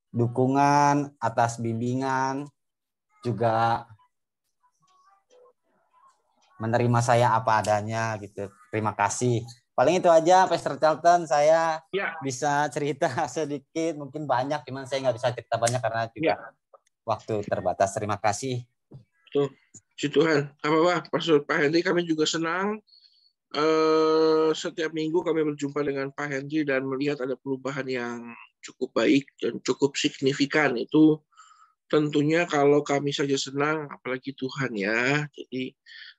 dukungan, atas bimbingan, juga menerima saya apa adanya gitu. Terima kasih. Paling itu aja, Pastor Charlton. Saya bisa cerita sedikit, mungkin banyak, cuman saya nggak bisa cerita banyak karena juga waktu terbatas. Terima kasih. Tuh, si Tuhan. Apa Pak Henry, kami juga senang. Setiap minggu kami berjumpa dengan Pak Henry dan melihat ada perubahan yang cukup baik dan cukup signifikan. Itu tentunya kalau kami saja senang, apalagi Tuhan ya. Jadi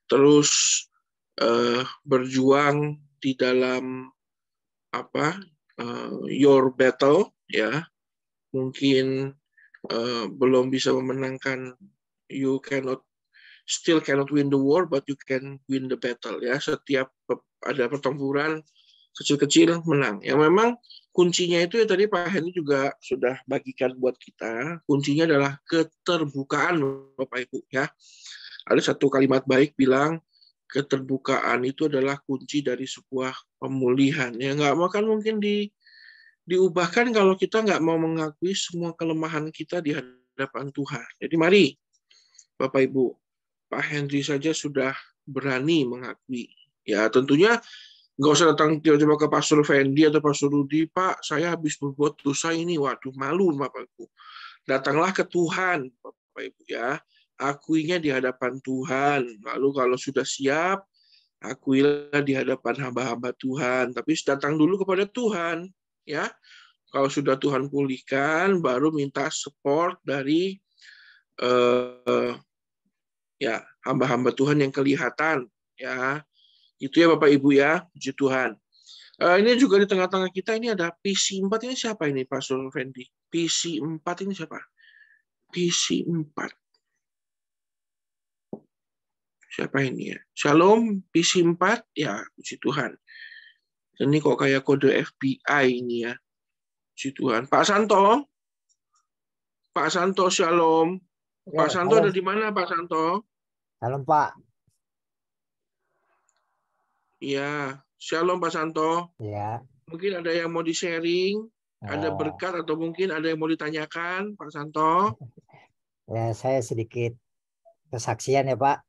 terus berjuang di dalam your battle ya. Mungkin belum bisa memenangkan, you still cannot win the war, but you can win the battle ya. Setiap ada pertempuran kecil-kecil menang. Yang memang kuncinya itu ya tadi Pak Henry juga sudah bagikan buat kita. Kuncinya adalah keterbukaan Bapak Ibu ya. Ada satu kalimat baik bilang keterbukaan itu adalah kunci dari sebuah pemulihan. Ya nggak akan mungkin diubahkan kalau kita nggak mau mengakui semua kelemahan kita di hadapan Tuhan. Jadi mari Bapak Ibu, Pak Henry saja sudah berani mengakui. Ya tentunya nggak usah datang tiba-tiba ke Pastor Fendi atau Pastor Rudi, Pak, saya habis berbuat dosa ini, waduh malu Bapak Ibu. Datanglah ke Tuhan, Bapak Ibu ya. Akuinya di hadapan Tuhan. Lalu kalau sudah siap, akuilah di hadapan hamba-hamba Tuhan. Tapi datang dulu kepada Tuhan, ya. Kalau sudah Tuhan pulihkan, baru minta support dari ya hamba-hamba Tuhan yang kelihatan, ya. Itu ya Bapak Ibu ya, puji Tuhan. Ini juga di tengah-tengah kita ini ada PC4 ini siapa ini Pastor Fendi? PC4 ini siapa? PC4. Siapa ini ya? Shalom, PC4, ya puji Tuhan. Ini kok kayak kode FBI ini ya. Puji Tuhan. Pak Santo, shalom. Ya, Pak Santo halo. Ada di mana Pak Santo? Shalom Pak. Iya, shalom Pak Santo. Ya. Mungkin ada yang mau di-sharing, ada berkat atau mungkin ada yang mau ditanyakan Pak Santo. Ya, saya sedikit kesaksian ya Pak.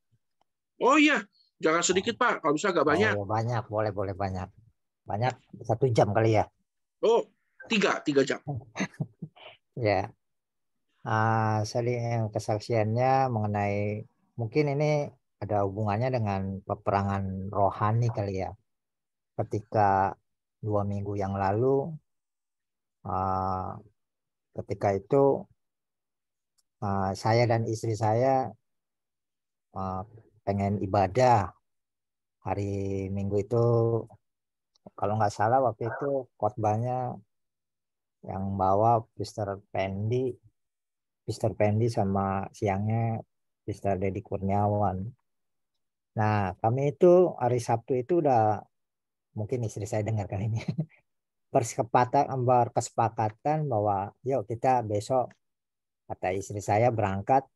Oh iya, jangan sedikit Pak, kalau bisa agak banyak. Oh, banyak, boleh banyak. Banyak 1 jam kali ya. Oh, 3 jam. Ya. Saya kesaksiannya mengenai, mungkin ini ada hubungannya dengan peperangan rohani kali ya. Ketika 2 minggu yang lalu, ketika itu saya dan istri saya pengen ibadah hari Minggu itu, kalau nggak salah waktu itu khotbahnya yang bawa Pastor Pendi sama siangnya Pastor Deddy Kurniawan. Nah, kami itu hari Sabtu itu udah, mungkin istri saya dengarkan ini, berkesepakatan bahwa yuk kita besok, kata istri saya, berangkat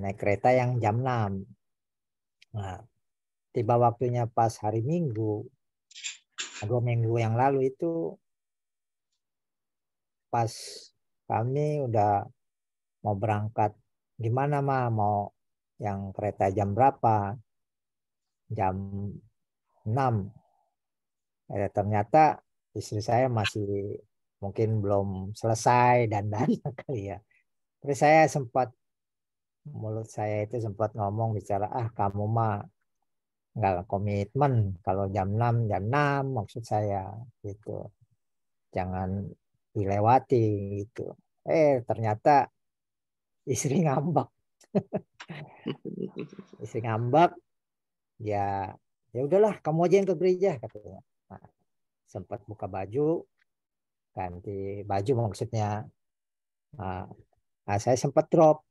naik kereta yang jam 6. Nah, tiba waktunya pas hari Minggu, 2 minggu yang lalu itu, pas kami udah mau berangkat, gimana mau yang kereta jam berapa? Jam 6. Ternyata istri saya masih mungkin belum selesai dandan kali ya. Terus saya sempat, mulut saya itu sempat ngomong bicara, kamu mah nggak komitmen, kalau jam 6 maksud saya gitu. Jangan dilewati gitu. Ternyata istri ngambek. Istri ngambek, ya udahlah kamu aja yang ke gereja katanya. Nah, sempat buka baju, ganti baju maksudnya. Nah, saya sempat drop.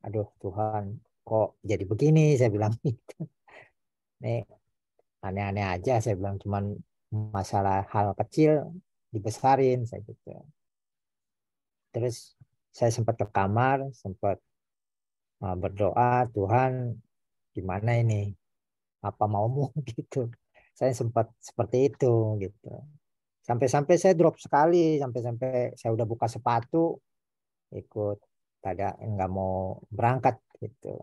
Aduh Tuhan, kok jadi begini, saya bilang gitu. Nih aneh-aneh aja, saya bilang, cuman masalah hal kecil dibesarin, saya gitu. Terus saya sempat ke kamar, sempat berdoa, Tuhan gimana ini, apa maumu gitu. Saya sempat seperti itu gitu. Sampai-sampai saya drop sekali, sampai-sampai saya udah buka sepatu, ikut nggak mau berangkat gitu.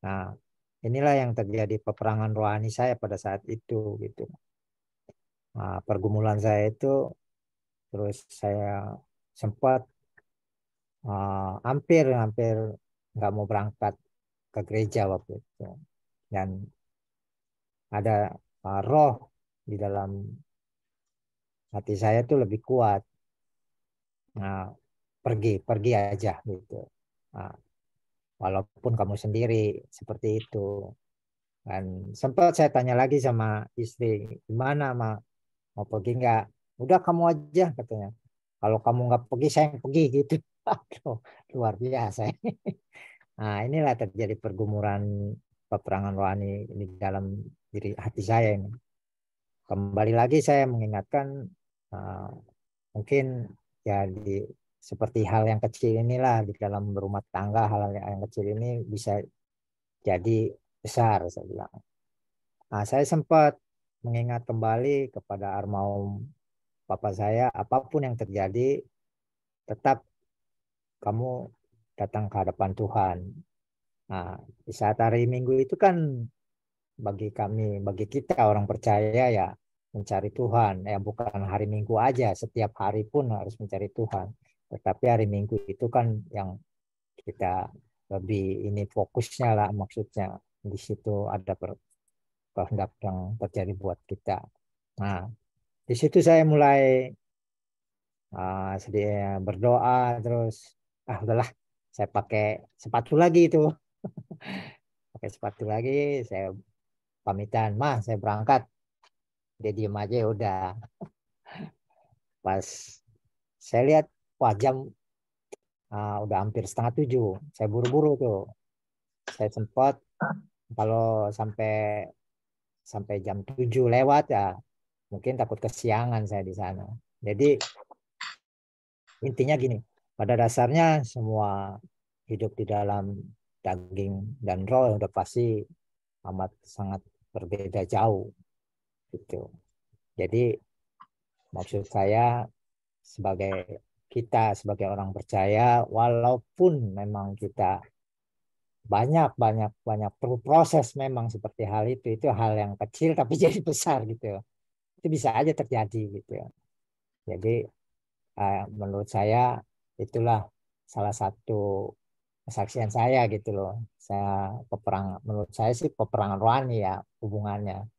Nah, inilah yang terjadi peperangan rohani saya pada saat itu gitu. Nah, pergumulan saya itu, terus saya sempat hampir nggak mau berangkat ke gereja waktu itu, dan ada roh di dalam hati saya tuh lebih kuat. Nah, pergi aja gitu. Nah, walaupun kamu sendiri, seperti itu. Dan sempat saya tanya lagi sama istri, gimana mau pergi nggak? Udah kamu aja katanya. Kalau kamu nggak pergi, saya yang pergi gitu. Aduh, luar biasa. Nah, inilah terjadi pergumulan peperangan rohani di dalam diri hati saya ini. Kembali lagi saya mengingatkan, mungkin ya seperti hal yang kecil inilah di dalam berumah tangga, hal yang kecil ini bisa jadi besar, saya bilang. Nah, saya sempat mengingat kembali kepada almarhum papa saya, apapun yang terjadi, tetap kamu datang ke hadapan Tuhan. Nah, di saat hari Minggu itu kan bagi kita orang percaya ya, mencari Tuhan. Ya bukan hari Minggu aja, setiap hari pun harus mencari Tuhan. Tetapi hari Minggu itu kan yang kita lebih ini fokusnya lah, maksudnya di situ ada kehendak yang terjadi buat kita. Nah, di situ saya mulai sedih berdoa, terus udahlah, saya pakai sepatu lagi itu. Pakai sepatu lagi, saya pamitan, saya berangkat. Dia diem aja, ya udah. Pas saya lihat, wah jam udah hampir 6:30. Saya buru-buru tuh. Saya sempat, kalau sampai jam 7 lewat ya, mungkin takut kesiangan saya di sana. Jadi intinya gini, pada dasarnya semua hidup di dalam daging dan roh udah pasti amat sangat berbeda jauh gitu. Jadi maksud saya, kita sebagai orang percaya, walaupun memang kita banyak perlu proses, memang seperti hal itu hal yang kecil tapi jadi besar gitu. Itu bisa aja terjadi gitu ya. Jadi menurut saya itulah salah satu kesaksian saya gitu loh. Menurut saya sih peperangan rohani ya hubungannya.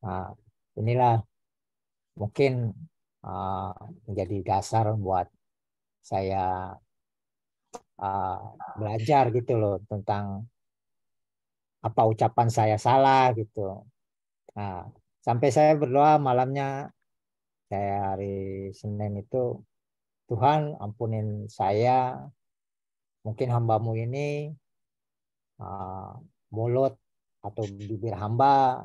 Nah, inilah mungkin menjadi dasar buat saya belajar gitu loh tentang apa ucapan saya salah gitu. Nah, sampai saya berdoa malamnya, saya hari Senin itu, Tuhan ampunin saya, mungkin hambamu ini mulut atau bibir hamba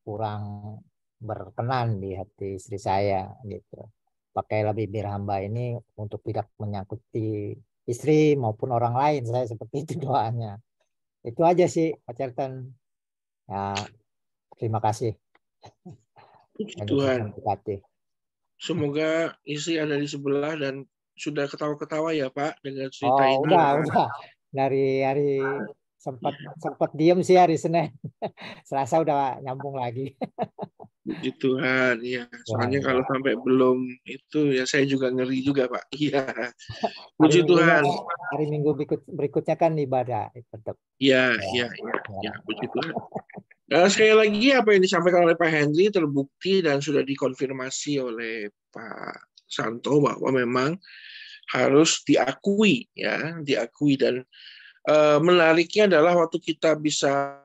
kurang berkenan di hati istri saya gitu. Pakailah bibir hamba ini untuk tidak menyangkuti istri maupun orang lain, saya seperti itu doanya. Itu aja sih Pak Certen. Ya, terima kasih. Tuhan, semoga istri ada di sebelah dan sudah ketawa-ketawa ya Pak dengan cerita ini. Udah. Dari hari sempat diem sih hari Senin. Selasa udah nyambung lagi. Puji Tuhan, ya. Tuhan Soalnya kalau ya. sampai belum itu ya saya juga ngeri juga, Pak. Iya. Hari Puji minggunya, Tuhan. hari minggu berikutnya kan ibadah tetap. Ya, Ya, ya, ya, ya. ya. Puji Tuhan. Sekali lagi apa yang disampaikan oleh Pak Henry terbukti dan sudah dikonfirmasi oleh Pak Santo bahwa memang harus diakui, ya, diakui. Dan menariknya adalah waktu kita bisa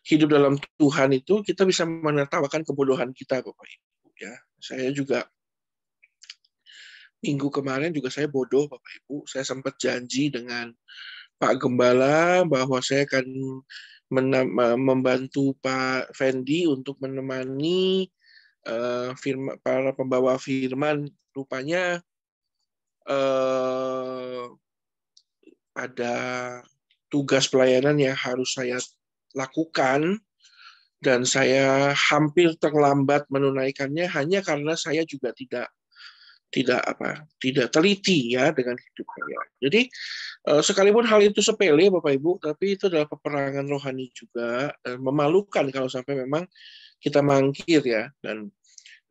hidup dalam Tuhan itu, kita bisa menertawakan kebodohan kita, Bapak Ibu. Ya, saya juga minggu kemarin juga saya bodoh, Bapak Ibu. Saya sempat janji dengan Pak Gembala bahwa saya akan membantu Pak Fendi untuk menemani para pembawa firman. Rupanya ada tugas pelayanan yang harus saya lakukan dan saya hampir terlambat menunaikannya hanya karena saya juga tidak teliti ya dengan hidup saya. Jadi sekalipun hal itu sepele Bapak Ibu, tapi itu adalah peperangan rohani juga, memalukan kalau sampai memang kita mangkir ya. Dan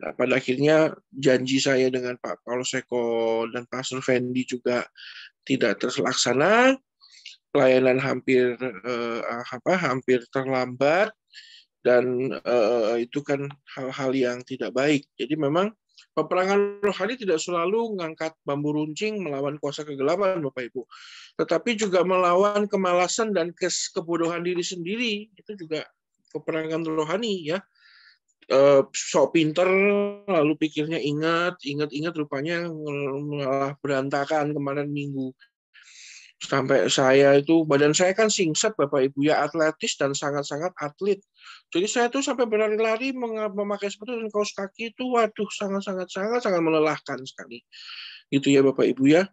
pada akhirnya janji saya dengan Pak Paulus Eko dan Pastor Fendi juga tidak terlaksana. Pelayanan hampir terlambat dan itu kan hal-hal yang tidak baik. Jadi memang peperangan rohani tidak selalu mengangkat bambu runcing melawan kuasa kegelapan, Bapak Ibu. Tetapi juga melawan kemalasan dan kebodohan diri sendiri. Itu juga peperangan rohani ya. Sok pinter, lalu pikirnya ingat, rupanya malah berantakan kemarin minggu. Sampai saya itu, badan saya kan singset Bapak Ibu ya, atletis dan sangat-sangat atlet. Jadi saya tuh sampai berlari-lari memakai sepatu dan kaos kaki itu, waduh sangat melelahkan sekali. Gitu ya Bapak Ibu ya.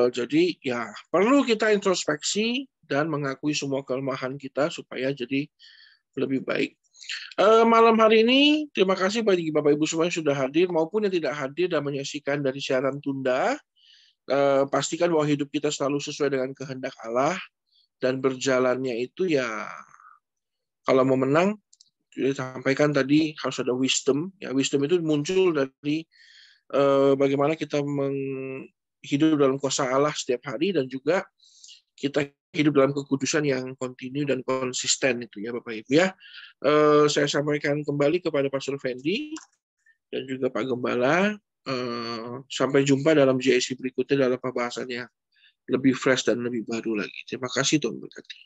Jadi ya perlu kita introspeksi dan mengakui semua kelemahan kita supaya jadi lebih baik. Malam hari ini terima kasih bagi Bapak Ibu semua yang sudah hadir maupun yang tidak hadir dan menyaksikan dari siaran tunda. Pastikan bahwa hidup kita selalu sesuai dengan kehendak Allah dan berjalannya itu ya kalau mau menang disampaikan tadi harus ada wisdom ya. Wisdom itu muncul dari bagaimana kita hidup dalam kuasa Allah setiap hari dan juga kita hidup dalam kekudusan yang kontinu dan konsisten itu ya Bapak Ibu ya. Saya sampaikan kembali kepada Pastor Fendi dan juga Pak Gembala. Sampai jumpa dalam JSC berikutnya dalam pembahasannya lebih fresh dan lebih baru lagi. Terima kasih Tuhan berkati.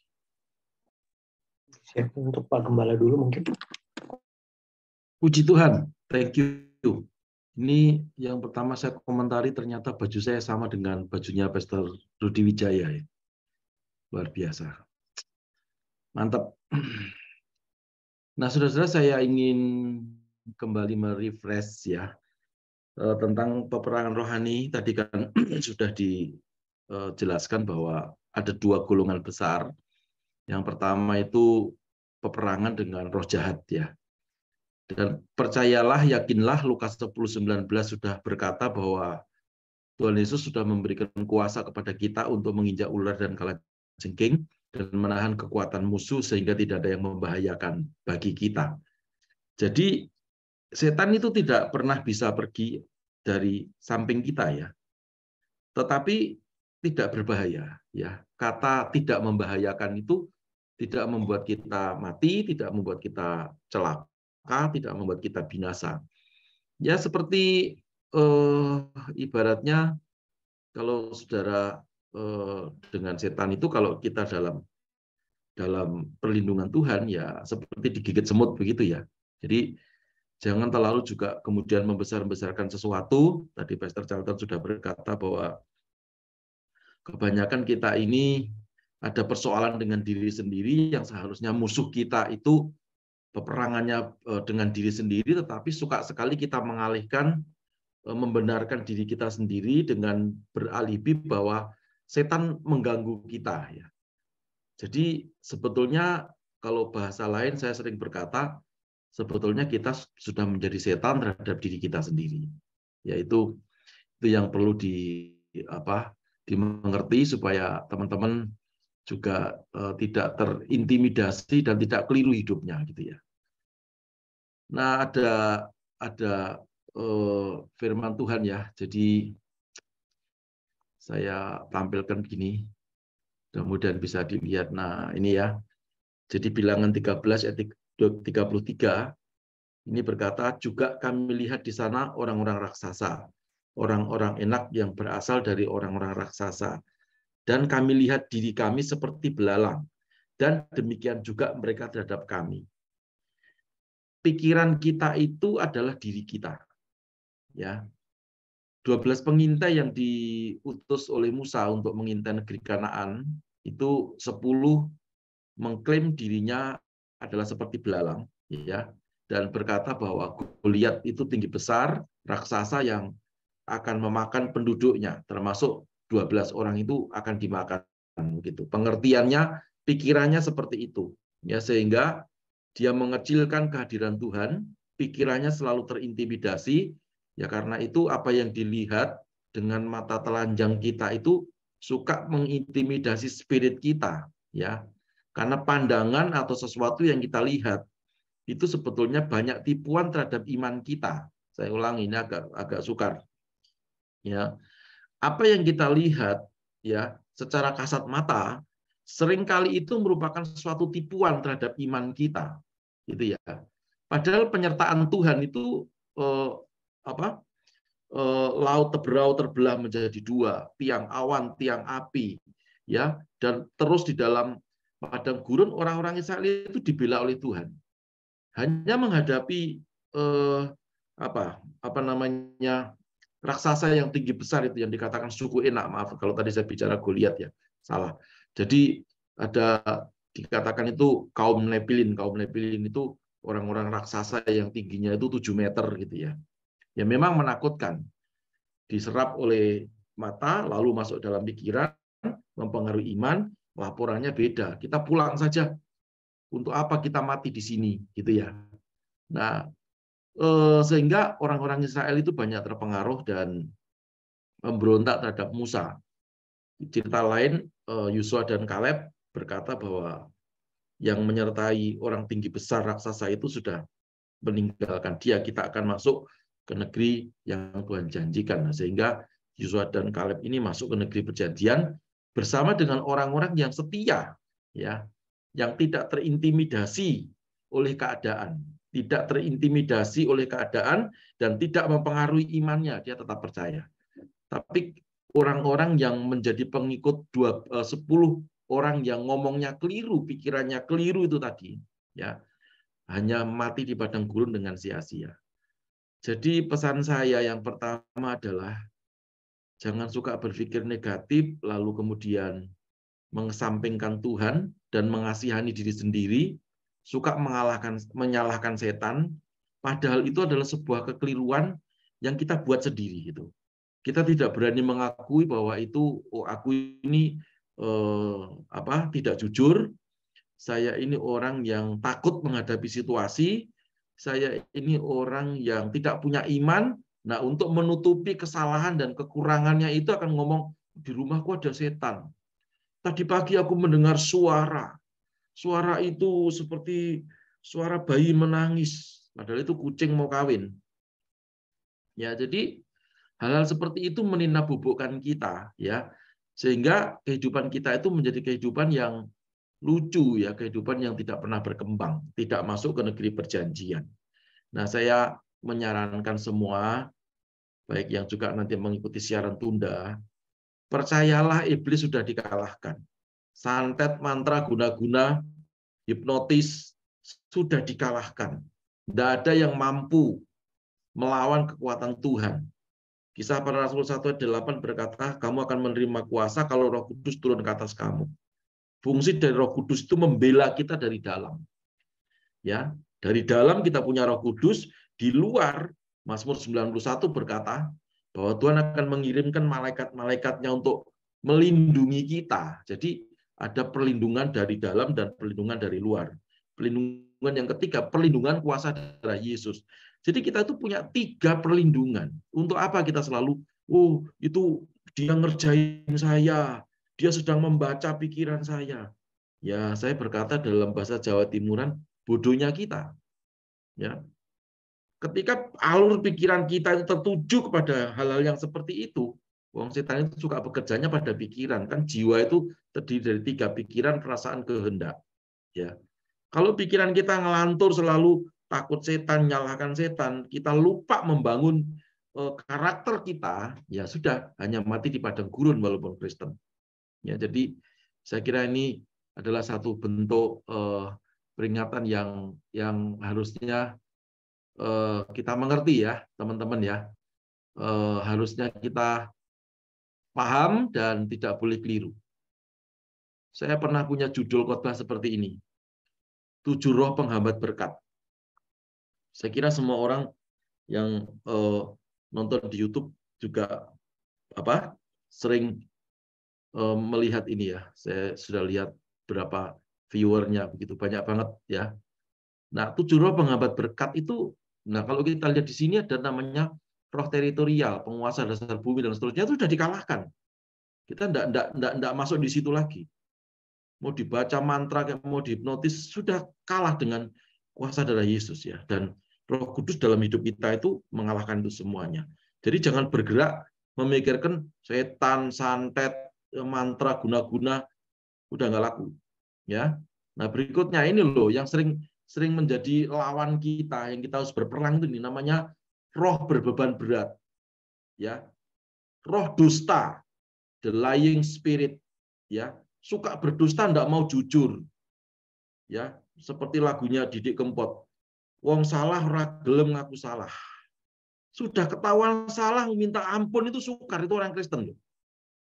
Siap untuk Pak Gembala dulu mungkin. Puji Tuhan, thank you. Ini yang pertama saya komentari ternyata baju saya sama dengan bajunya Pastor Rudi Wijaya. Luar biasa. Mantap. Nah, saudara-saudara, saya ingin kembali merefresh ya tentang peperangan rohani. Tadi kan sudah dijelaskan bahwa ada dua golongan besar. Yang pertama itu peperangan dengan roh jahat ya. Dan percayalah, yakinlah, Lukas 10:19 sudah berkata bahwa Tuhan Yesus sudah memberikan kuasa kepada kita untuk menginjak ular dan kalajengking dan menahan kekuatan musuh sehingga tidak ada yang membahayakan bagi kita. Jadi setan itu tidak pernah bisa pergi dari samping kita ya. Tetapi tidak berbahaya ya. Kata tidak membahayakan itu tidak membuat kita mati, tidak membuat kita celaka, tidak membuat kita binasa. Ya seperti ibaratnya kalau saudara dengan setan itu kalau kita dalam perlindungan Tuhan ya seperti digigit semut begitu ya. Jadi jangan terlalu juga kemudian membesar-besarkan sesuatu. Tadi Pastor Charlton sudah berkata bahwa kebanyakan kita ini ada persoalan dengan diri sendiri yang seharusnya musuh kita itu peperangannya dengan diri sendiri, tetapi suka sekali kita mengalihkan, membenarkan diri kita sendiri dengan beralibi bahwa setan mengganggu kita. Ya. Jadi sebetulnya kalau bahasa lain saya sering berkata, sebetulnya kita sudah menjadi setan terhadap diri kita sendiri. Yaitu itu yang perlu dimengerti supaya teman-teman juga tidak terintimidasi dan tidak keliru hidupnya gitu ya. Nah, ada firman Tuhan ya. Jadi saya tampilkan begini. Kemudian bisa dilihat. Nah, ini ya. Jadi bilangan 13 ayat 33 ini berkata, juga kami lihat di sana orang-orang raksasa, orang-orang enak yang berasal dari orang-orang raksasa. Dan kami lihat diri kami seperti belalang. Dan demikian juga mereka terhadap kami. Pikiran kita itu adalah diri kita. Ya. 12 pengintai yang diutus oleh Musa untuk mengintai negeri Kanaan, itu 10 mengklaim dirinya adalah seperti belalang, ya, dan berkata bahwa Goliat itu tinggi besar, raksasa yang akan memakan penduduknya, termasuk 12 orang itu akan dimakan. Gitu. Pengertiannya, pikirannya seperti itu, ya, sehingga dia mengecilkan kehadiran Tuhan, pikirannya selalu terintimidasi, ya karena itu apa yang dilihat dengan mata telanjang kita itu suka mengintimidasi spirit kita, ya. Karena pandangan atau sesuatu yang kita lihat itu sebetulnya banyak tipuan terhadap iman kita. Saya ulangi, ini agak sukar. Ya, apa yang kita lihat ya secara kasat mata seringkali itu merupakan suatu tipuan terhadap iman kita, gitu ya. Padahal penyertaan Tuhan itu laut berau terbelah menjadi dua, tiang awan, tiang api, ya, dan terus di dalam padang gurun orang-orang Israel itu dibela oleh Tuhan. Hanya menghadapi apa namanya raksasa yang tinggi besar itu yang dikatakan suku Enak, maaf kalau tadi saya bicara Goliat ya, salah. Jadi ada dikatakan itu kaum Nepilin itu orang-orang raksasa yang tingginya itu 7 meter gitu ya. Ya memang menakutkan. Diserap oleh mata lalu masuk dalam pikiran, mempengaruhi iman, laporannya beda. Kita pulang saja. Untuk apa kita mati di sini gitu ya. Nah, sehingga orang-orang Israel itu banyak terpengaruh dan memberontak terhadap Musa. Cerita lain, Yosua dan Kaleb berkata bahwa yang menyertai orang tinggi besar raksasa itu sudah meninggalkan dia, kita akan masuk ke negeri yang Tuhan janjikan. Nah, sehingga Yosua dan Kaleb ini masuk ke negeri perjanjian bersama dengan orang-orang yang setia, ya, yang tidak terintimidasi oleh keadaan, tidak terintimidasi oleh keadaan dan tidak mempengaruhi imannya, dia tetap percaya. Tapi orang-orang yang menjadi pengikut 10 orang yang ngomongnya keliru, pikirannya keliru itu tadi, ya, hanya mati di padang gurun dengan sia-sia. Jadi pesan saya yang pertama adalah jangan suka berpikir negatif lalu kemudian mengesampingkan Tuhan dan mengasihani diri sendiri, suka menyalahkan setan, padahal itu adalah sebuah kekeliruan yang kita buat sendiri gitu. Kita tidak berani mengakui bahwa itu aku ini tidak jujur, saya ini orang yang takut menghadapi situasi, saya ini orang yang tidak punya iman. Nah, untuk menutupi kesalahan dan kekurangannya itu akan ngomong, di rumahku ada setan. Tadi pagi aku mendengar suara. Suara itu seperti suara bayi menangis. Padahal itu kucing mau kawin. Ya, jadi hal-hal seperti itu meninabobokan kita, ya, sehingga kehidupan kita itu menjadi kehidupan yang lucu, ya, kehidupan yang tidak pernah berkembang, tidak masuk ke negeri perjanjian. Nah, saya menyarankan semua, baik yang juga nanti mengikuti siaran tunda, percayalah iblis sudah dikalahkan. Santet, mantra, guna-guna, hipnotis sudah dikalahkan. Tidak ada yang mampu melawan kekuatan Tuhan. Kisah Para Rasul 1:8 berkata, kamu akan menerima kuasa kalau Roh Kudus turun ke atas kamu. Fungsi dari Roh Kudus itu membela kita dari dalam. Ya, dari dalam kita punya Roh Kudus, di luar Mazmur 91 berkata bahwa Tuhan akan mengirimkan malaikat-malaikatnya untuk melindungi kita. Jadi ada perlindungan dari dalam dan perlindungan dari luar. Perlindungan yang ketiga, perlindungan kuasa darah Yesus. Jadi kita itu punya 3 perlindungan. Untuk apa kita selalu, itu dia ngerjain saya, dia sedang membaca pikiran saya. Ya, saya berkata dalam bahasa Jawa Timuran, bodohnya kita. Ya, ketika alur pikiran kita itu tertuju kepada hal-hal yang seperti itu, wong setan itu suka bekerjanya pada pikiran. Kan jiwa itu terdiri dari 3, pikiran, perasaan, kehendak. Ya. Kalau pikiran kita ngelantur selalu takut setan, nyalahkan setan, kita lupa membangun karakter kita, ya sudah, hanya mati di padang gurun walaupun Kristen. Ya, jadi saya kira ini adalah satu bentuk peringatan yang harusnya kita mengerti ya, teman-teman ya. Harusnya kita paham dan tidak boleh keliru. Saya pernah punya judul khotbah seperti ini. 7 roh penghambat berkat. Saya kira semua orang yang nonton di YouTube juga sering melihat ini ya. Saya sudah lihat berapa viewernya, begitu banyak banget ya. Nah, 7 roh penghambat berkat itu, nah kalau kita lihat di sini ada namanya roh teritorial, penguasa dasar bumi dan seterusnya, itu sudah dikalahkan. Kita enggak masuk di situ lagi. Mau dibaca mantra, mau dihipnotis, sudah kalah dengan kuasa darah Yesus ya. Dan Roh Kudus dalam hidup kita itu mengalahkan itu semuanya. Jadi jangan bergerak memikirkan setan, santet, mantra, guna-guna, udah nggak laku. Ya. Nah berikutnya ini loh yang sering menjadi lawan kita, yang kita harus berperang itu namanya roh berbeban berat. Ya. Roh dusta, the lying spirit, ya. Suka berdusta, enggak mau jujur. Ya, seperti lagunya Didik Kempot. Wong salah ora gelem ngaku salah. Sudah ketahuan salah minta ampun itu sukar, itu orang Kristen loh.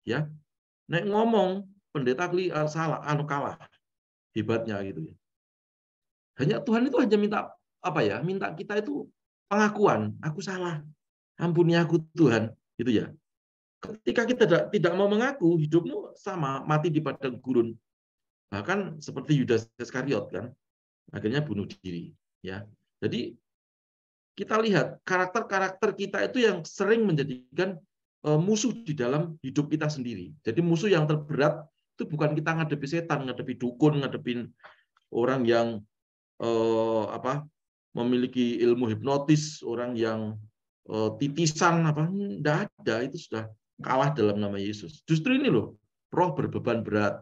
Ya. Nek ngomong pendeta salah, kalah. Hebatnya gitu ya. Hanya Tuhan itu hanya minta minta kita itu pengakuan, aku salah. Ampuni aku Tuhan, gitu ya. Ketika kita tidak mau mengaku, hidupmu sama mati di padang gurun. Bahkan seperti Yudas Iskariot kan, akhirnya bunuh diri. Ya, jadi kita lihat karakter-karakter kita itu yang sering menjadikan musuh di dalam hidup kita sendiri. Jadi musuh yang terberat itu bukan kita ngadepi setan, ngadepi dukun, ngadepin orang yang memiliki ilmu hipnotis, orang yang titisan enggak ada, itu sudah kalah dalam nama Yesus. Justru ini loh, roh berbeban berat,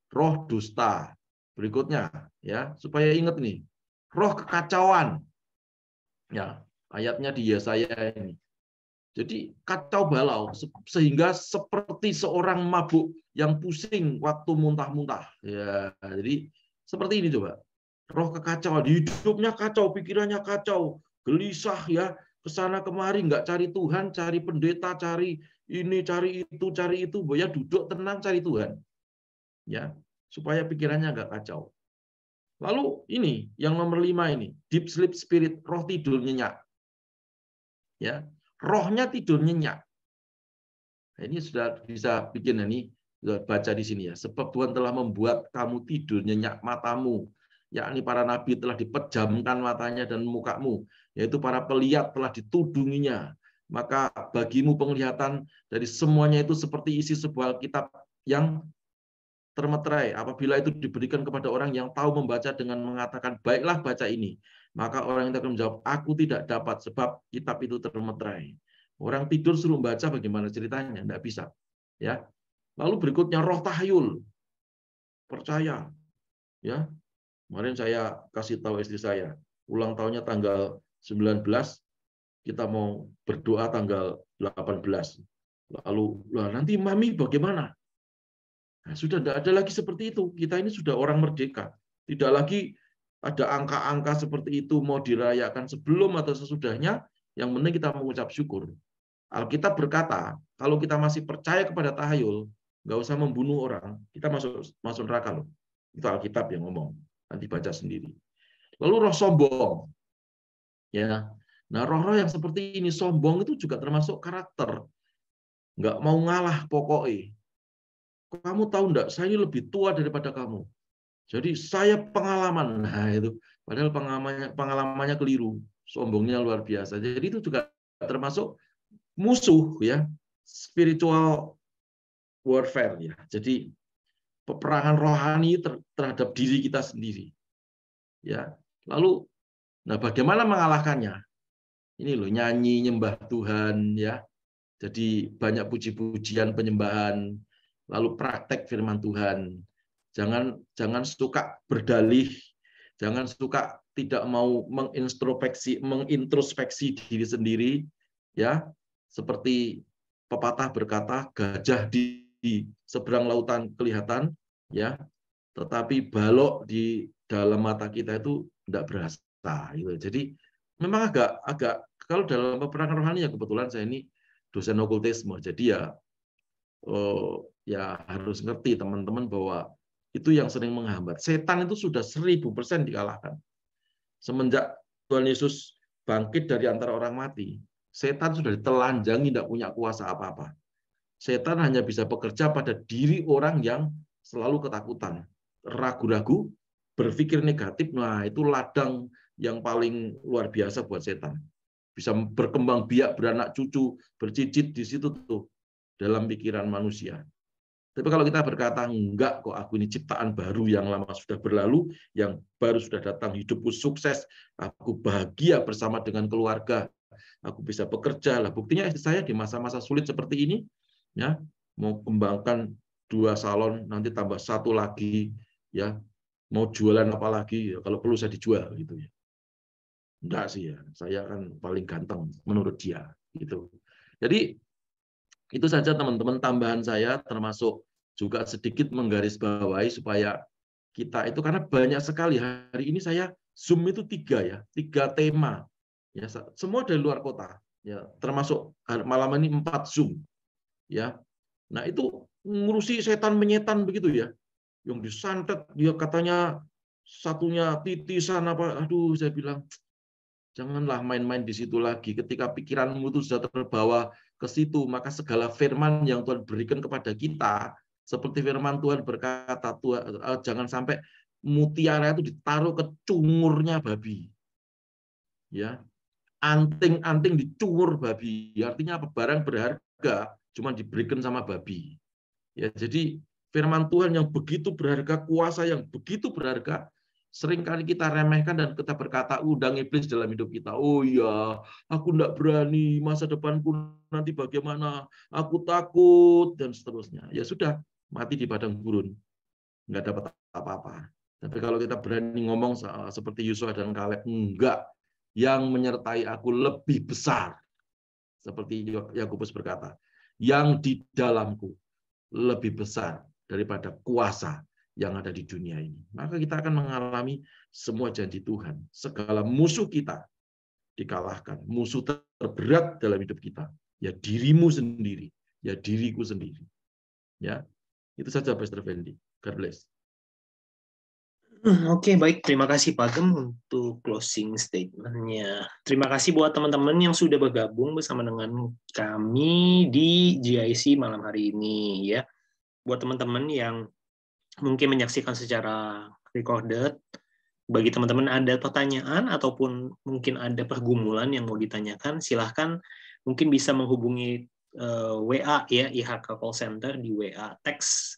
roh dusta. Berikutnya ya, supaya ingat nih, roh kekacauan. Ya, ayatnya di Yesaya ini. Jadi kacau balau sehingga seperti seorang mabuk yang pusing waktu muntah-muntah. Ya, jadi seperti ini coba. Roh kekacauan, hidupnya kacau, pikirannya kacau, gelisah ya, kesana kemari nggak cari Tuhan, cari pendeta, cari ini, cari itu, ya duduk tenang cari Tuhan, ya supaya pikirannya nggak kacau. Lalu ini yang nomor 5 ini, deep sleep spirit, roh tidur nyenyak, ya rohnya tidur nyenyak. Nah, ini sudah bisa bikin ini baca di sini ya. Sebab Tuhan telah membuat kamu tidur nyenyak matamu, yakni para nabi telah dipejamkan matanya dan mukamu, yaitu para pelihat telah ditudunginya. Maka bagimu penglihatan dari semuanya itu seperti isi sebuah kitab yang termeterai. Apabila itu diberikan kepada orang yang tahu membaca dengan mengatakan, baiklah baca ini. Maka orang itu akan menjawab, aku tidak dapat sebab kitab itu termeterai. Orang tidur suruh baca bagaimana ceritanya? Tidak bisa. Ya. Lalu berikutnya roh tahyul. Percaya. Ya. Kemarin saya kasih tahu istri saya, ulang tahunnya tanggal 19, kita mau berdoa tanggal 18. Lalu, nanti mami bagaimana? Nah, sudah tidak ada lagi seperti itu. Kita ini sudah orang merdeka. Tidak lagi ada angka-angka seperti itu mau dirayakan sebelum atau sesudahnya. Yang penting kita mengucap syukur. Alkitab berkata, kalau kita masih percaya kepada tahayul, nggak usah membunuh orang, kita masuk neraka loh. Itu Alkitab yang ngomong. Nanti baca sendiri. Lalu roh sombong. Ya. Nah, roh-roh yang seperti ini sombong itu juga termasuk karakter. Nggak mau ngalah pokoknya. Kamu tahu enggak, saya ini lebih tua daripada kamu. Jadi saya pengalaman. Nah, itu padahal pengalamannya keliru. Sombongnya luar biasa. Jadi itu juga termasuk musuh ya, spiritual warfare ya. Jadi peperangan rohani terhadap diri kita sendiri. Ya. Lalu bagaimana mengalahkannya? ini loh, nyanyi nyembah Tuhan ya. Jadi banyak puji-pujian, penyembahan, lalu praktek firman Tuhan. Jangan suka berdalih, jangan suka tidak mau mengintrospeksi diri sendiri ya. Seperti pepatah berkata, gajah di seberang lautan kelihatan ya, tetapi balok di dalam mata kita itu tidak berasa gitu. Jadi memang agak kalau dalam peperangan rohani ya, kebetulan saya ini dosen okultisme, jadi ya harus ngerti teman-teman bahwa itu yang sering menghambat. Setan itu sudah 1000% dikalahkan. Semenjak Tuhan Yesus bangkit dari antara orang mati, setan sudah ditelanjangi, tidak punya kuasa apa-apa. Setan hanya bisa bekerja pada diri orang yang selalu ketakutan, ragu-ragu, berpikir negatif. Nah, itu ladang yang paling luar biasa buat setan. Bisa berkembang biak, beranak cucu, bercicit di situ tuh dalam pikiran manusia. Tapi kalau kita berkata, enggak kok, aku ini ciptaan baru, yang lama sudah berlalu, yang baru sudah datang, hidupku sukses, aku bahagia bersama dengan keluarga, aku bisa bekerja. Lah buktinya istri saya di masa-masa sulit seperti ini, ya, mau kembangkan 2 salon, nanti tambah 1 lagi, ya, mau jualan apa lagi, ya, kalau perlu saya dijual gitu ya. Enggak sih ya, saya kan paling ganteng menurut dia gitu. Jadi itu saja teman-teman tambahan saya, termasuk juga sedikit menggarisbawahi supaya kita itu, karena banyak sekali hari ini saya Zoom itu 3 tema ya, semua dari luar kota ya, termasuk malam ini 4 Zoom ya. Nah itu ngurusi setan-menyetan begitu ya, yang disantet dia katanya satunya titisan apa, aduh saya bilang janganlah main-main di situ lagi. Ketika pikiranmu itu sudah terbawa ke situ, maka segala firman yang Tuhan berikan kepada kita, seperti firman Tuhan berkata, jangan sampai mutiara itu ditaruh ke cungurnya babi. Ya, anting-anting dicungur babi. Artinya apa? Barang berharga cuma diberikan sama babi. Ya, jadi firman Tuhan yang begitu berharga, kuasa yang begitu berharga, seringkali kita remehkan dan kita berkata undang iblis dalam hidup kita. Oh iya, aku tidak berani, masa depanku nanti bagaimana, aku takut, dan seterusnya. Ya sudah, mati di padang gurun, nggak dapat apa-apa. Tapi kalau kita berani ngomong seperti Yosua dan Kaleb, enggak, yang menyertai aku lebih besar. Seperti Yakobus berkata, yang di dalamku lebih besar daripada kuasa yang ada di dunia ini. Maka kita akan mengalami semua janji Tuhan. Segala musuh kita dikalahkan. Musuh terberat dalam hidup kita, ya dirimu sendiri, ya diriku sendiri. Ya, itu saja Pastor Fendi. God bless. Oke, baik. Terima kasih Pak Gem untuk closing statement-nya. Terima kasih buat teman-teman yang sudah bergabung bersama dengan kami di GIC malam hari ini ya. Buat teman-teman yang mungkin menyaksikan secara recorded, bagi teman-teman ada pertanyaan ataupun mungkin ada pergumulan yang mau ditanyakan, silahkan mungkin bisa menghubungi WA ya, IHK Call Center di WA teks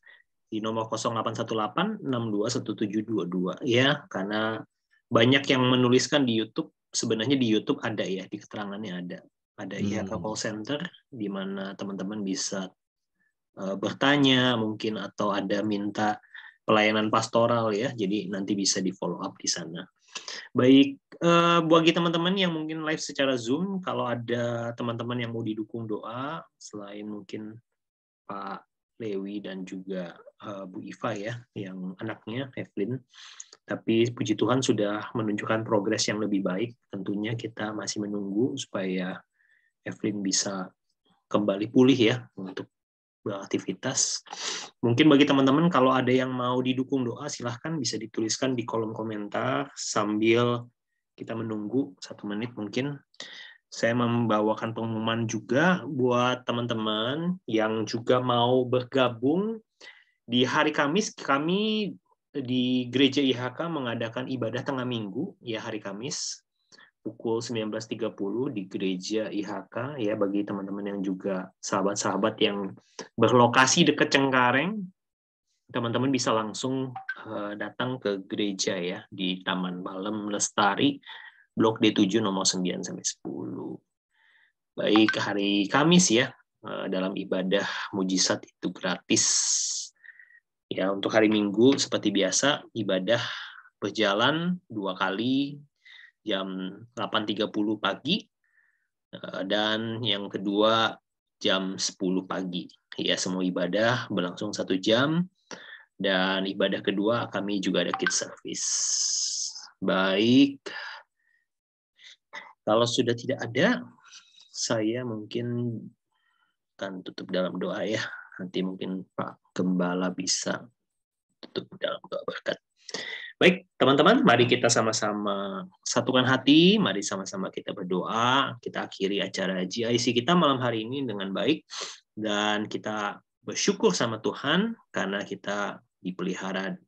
di nomor 0818621722 ya, karena banyak yang menuliskan di YouTube, sebenarnya di YouTube ada ya, di keterangannya ada IHK Call Center di mana teman-teman bisa bertanya mungkin atau ada minta pelayanan pastoral ya, jadi nanti bisa di follow up di sana. Baik, bagi teman-teman yang mungkin live secara Zoom, kalau ada teman-teman yang mau didukung doa selain mungkin Pak Lewi dan juga Bu Iva ya, yang anaknya Evelyn, tapi puji Tuhan sudah menunjukkan progres yang lebih baik. Tentunya kita masih menunggu supaya Evelyn bisa kembali pulih ya untuk beraktivitas. Mungkin bagi teman-teman kalau ada yang mau didukung doa, silahkan bisa dituliskan di kolom komentar sambil kita menunggu 1 menit mungkin. Saya membawakan pengumuman juga buat teman-teman yang juga mau bergabung. Di hari Kamis, kami di Gereja IHK mengadakan ibadah tengah minggu, ya hari Kamis, pukul 19.30 di Gereja IHK, ya bagi teman-teman yang juga sahabat-sahabat yang berlokasi dekat Cengkareng, teman-teman bisa langsung datang ke gereja ya, di Taman Balem Lestari, Blok D7 nomor 9 sampai 10. Baik, hari Kamis ya, dalam ibadah mujizat itu gratis. Ya, untuk hari Minggu seperti biasa ibadah berjalan 2 kali jam 8.30 pagi dan yang kedua jam 10 pagi. Ya, semua ibadah berlangsung 1 jam dan ibadah kedua kami juga ada kids service. Baik. Kalau sudah tidak ada, saya mungkin akan tutup dalam doa ya. Nanti mungkin Pak Gembala bisa tutup dalam doa berkat. Baik, teman-teman, mari kita sama-sama satukan hati, mari sama-sama kita berdoa, kita akhiri acara GIC kita malam hari ini dengan baik, dan kita bersyukur sama Tuhan karena kita dipelihara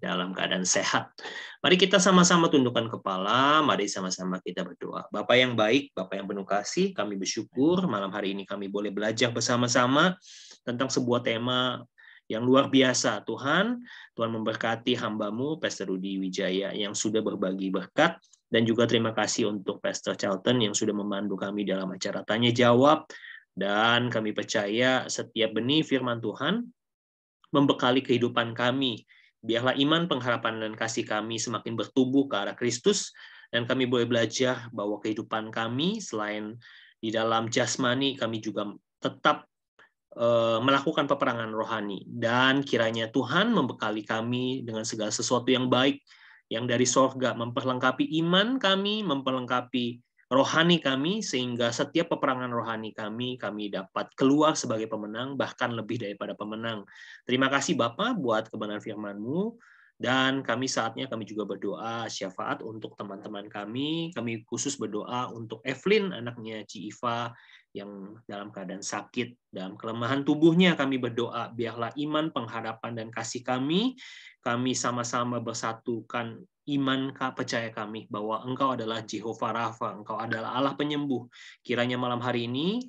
dalam keadaan sehat. Mari kita sama-sama tundukkan kepala, mari sama-sama kita berdoa. Bapa yang baik, Bapa yang penuh kasih, kami bersyukur malam hari ini kami boleh belajar bersama-sama tentang sebuah tema yang luar biasa. Tuhan memberkati hamba-Mu, Pastor Rudi Wijaya, yang sudah berbagi berkat, dan juga terima kasih untuk Pastor Charlton yang sudah memandu kami dalam acara Tanya Jawab, dan kami percaya setiap benih firman Tuhan membekali kehidupan kami. Biarlah iman, pengharapan, dan kasih kami semakin bertumbuh ke arah Kristus, dan kami boleh belajar bahwa kehidupan kami selain di dalam jasmani, kami juga tetap melakukan peperangan rohani. Dan kiranya Tuhan membekali kami dengan segala sesuatu yang baik, yang dari sorga, memperlengkapi iman kami, memperlengkapi rohani kami, sehingga setiap peperangan rohani kami dapat keluar sebagai pemenang, bahkan lebih daripada pemenang. Terima kasih Bapa buat kebenaran firman-Mu, dan saatnya kami juga berdoa syafaat untuk teman-teman kami. Kami khusus berdoa untuk Evelyn, anaknya Ci Iva, yang dalam keadaan sakit, dalam kelemahan tubuhnya. Kami berdoa, biarlah iman, pengharapan, dan kasih kami sama-sama bersatukan iman percaya kami bahwa Engkau adalah Jehovah Rafa, Engkau adalah Allah penyembuh. Kiranya malam hari ini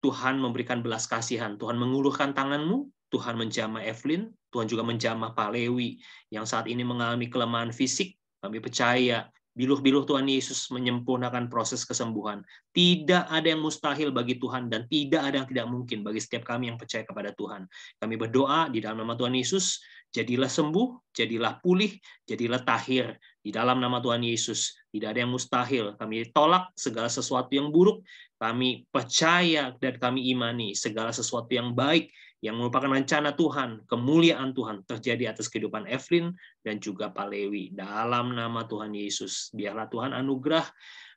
Tuhan memberikan belas kasihan, Tuhan mengulurkan tangan-Mu, Tuhan menjamah Evelyn, Tuhan juga menjamah Pak Lewi yang saat ini mengalami kelemahan fisik. Kami percaya biluh-biluh Tuhan Yesus menyempurnakan proses kesembuhan. Tidak ada yang mustahil bagi Tuhan, dan tidak ada yang tidak mungkin bagi setiap kami yang percaya kepada Tuhan. Kami berdoa di dalam nama Tuhan Yesus, jadilah sembuh, jadilah pulih, jadilah tahir. Di dalam nama Tuhan Yesus, tidak ada yang mustahil. Kami tolak segala sesuatu yang buruk. Kami percaya dan kami imani segala sesuatu yang baik, yang merupakan rencana Tuhan, kemuliaan Tuhan terjadi atas kehidupan Evelyn dan juga Pak Lewi. Dalam nama Tuhan Yesus, biarlah Tuhan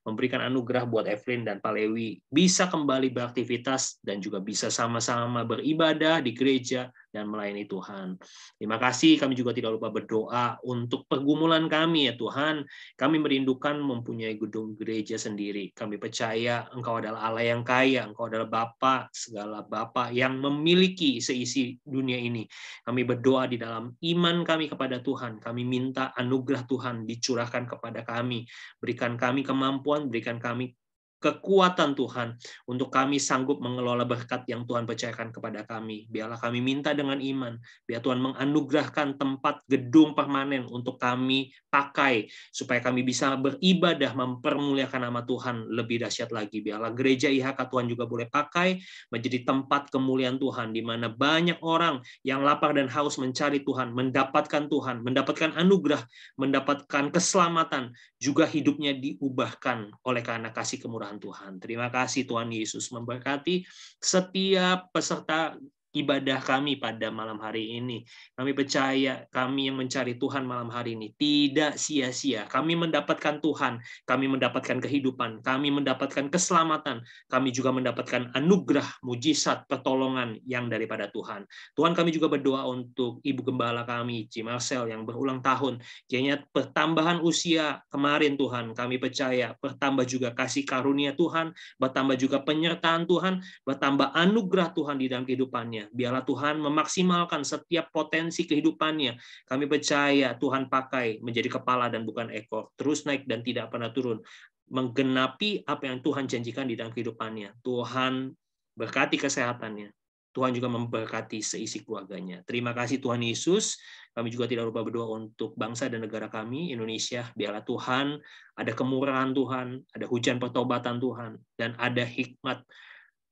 memberikan anugerah buat Evelyn dan Pak Lewi bisa kembali beraktivitas dan juga bisa sama-sama beribadah di gereja dan melayani Tuhan. Terima kasih, kami juga tidak lupa berdoa untuk pergumulan kami ya Tuhan. Kami merindukan mempunyai gedung gereja sendiri. Kami percaya Engkau adalah Allah yang kaya, Engkau adalah Bapa, segala Bapa yang memiliki seisi dunia ini. Kami berdoa di dalam iman kami kepada Tuhan. Kami minta anugerah Tuhan dicurahkan kepada kami. Berikan kami kemampuan, berikan kami kekuatan Tuhan untuk kami sanggup mengelola berkat yang Tuhan percayakan kepada kami. Biarlah kami minta dengan iman, biar Tuhan menganugerahkan tempat gedung permanen untuk kami pakai, supaya kami bisa beribadah, mempermuliakan nama Tuhan lebih dahsyat lagi. Biarlah gereja IHK Tuhan juga boleh pakai menjadi tempat kemuliaan Tuhan, di mana banyak orang yang lapar dan haus mencari Tuhan, mendapatkan Tuhan, mendapatkan anugerah, mendapatkan keselamatan, juga hidupnya diubahkan oleh karena kasih kemurahan Tuhan. Terima kasih Tuhan Yesus, memberkati setiap peserta ibadah kami pada malam hari ini. Kami percaya kami yang mencari Tuhan malam hari ini tidak sia-sia. Kami mendapatkan Tuhan, kami mendapatkan kehidupan, kami mendapatkan keselamatan, kami juga mendapatkan anugerah, mujizat, pertolongan yang daripada Tuhan. Tuhan, kami juga berdoa untuk Ibu Gembala kami, Ci Marcel, yang berulang tahun. Kiranya pertambahan usia kemarin Tuhan, kami percaya bertambah juga kasih karunia Tuhan, bertambah juga penyertaan Tuhan, bertambah anugerah Tuhan di dalam kehidupannya. Biarlah Tuhan memaksimalkan setiap potensi kehidupannya. Kami percaya Tuhan pakai menjadi kepala dan bukan ekor, terus naik dan tidak pernah turun, menggenapi apa yang Tuhan janjikan di dalam kehidupannya. Tuhan berkati kesehatannya, Tuhan juga memberkati seisi keluarganya. Terima kasih Tuhan Yesus. Kami juga tidak lupa berdoa untuk bangsa dan negara kami, Indonesia. Biarlah Tuhan ada kemurahan Tuhan, ada hujan pertobatan Tuhan, dan ada hikmat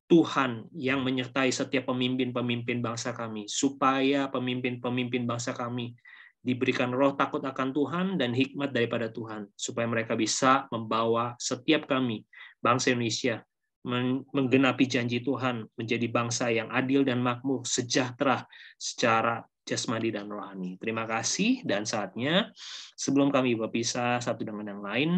Tuhan yang menyertai setiap pemimpin-pemimpin bangsa kami, supaya pemimpin-pemimpin bangsa kami diberikan roh takut akan Tuhan dan hikmat daripada Tuhan, supaya mereka bisa membawa setiap kami, bangsa Indonesia, menggenapi janji Tuhan, menjadi bangsa yang adil dan makmur, sejahtera secara jasmani dan rohani. Terima kasih, dan saatnya sebelum kami berpisah satu dengan yang lain,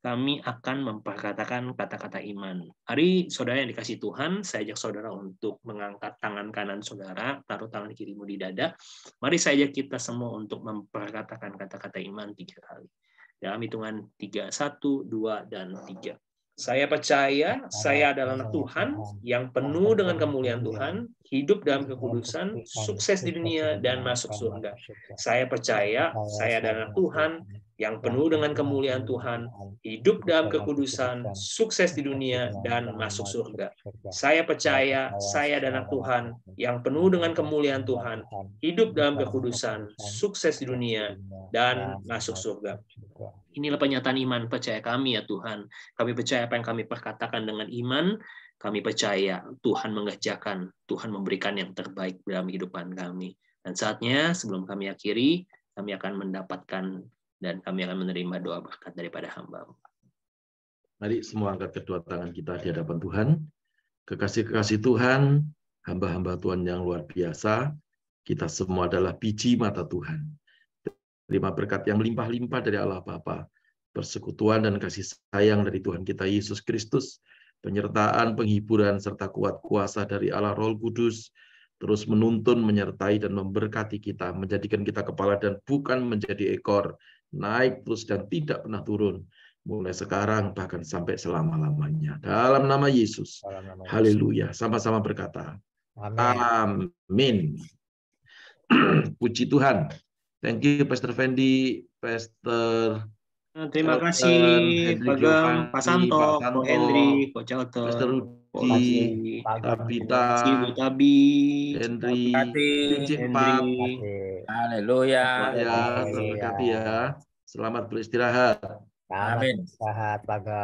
kami akan memperkatakan kata-kata iman. Mari saudara yang dikasih Tuhan, saya ajak saudara untuk mengangkat tangan kanan saudara, taruh tangan kirimu di dada. Mari saya ajak kita semua untuk memperkatakan kata-kata iman 3 kali. Dalam hitungan 3, 1, 2, dan 3. Saya percaya saya adalah anak Tuhan yang penuh dengan kemuliaan Tuhan, hidup dalam kekudusan, sukses di dunia, dan masuk surga. Saya percaya saya adalah anak Tuhan yang penuh dengan kemuliaan Tuhan, hidup dalam kekudusan, sukses di dunia, dan masuk surga. Saya percaya saya adalah anak Tuhan yang penuh dengan kemuliaan Tuhan, hidup dalam kekudusan, sukses di dunia, dan masuk surga. Inilah pernyataan iman percaya kami ya Tuhan. Kami percaya apa yang kami perkatakan dengan iman. Kami percaya Tuhan mengerjakan, Tuhan memberikan yang terbaik dalam kehidupan kami. Dan saatnya sebelum kami akhiri, kami akan mendapatkan dan kami akan menerima doa berkat daripada hamba. Mari semua angkat kedua tangan kita di hadapan Tuhan. Kekasih-kekasih Tuhan, hamba-hamba Tuhan yang luar biasa, kita semua adalah biji mata Tuhan. Terima berkat yang melimpah-limpah dari Allah Bapa, persekutuan dan kasih sayang dari Tuhan kita Yesus Kristus, penyertaan, penghiburan, serta kuat kuasa dari Allah Roh Kudus, terus menuntun, menyertai, dan memberkati kita, menjadikan kita kepala dan bukan menjadi ekor, naik terus dan tidak pernah turun, mulai sekarang bahkan sampai selama-lamanya. Dalam nama Yesus, haleluya. Sama-sama berkata, amin. Puji Tuhan. Thank you, Pastor Fendi, Pastor terima kasih, Pak Gem, Pak Santo, Pak Henry, Pak Charlton, Pastor Rudi, Tabita, Bu Tabi, Henry, Haleluya. Ya, terima kasih ya. Selamat beristirahat. Selamat beristirahat, Pak Gem.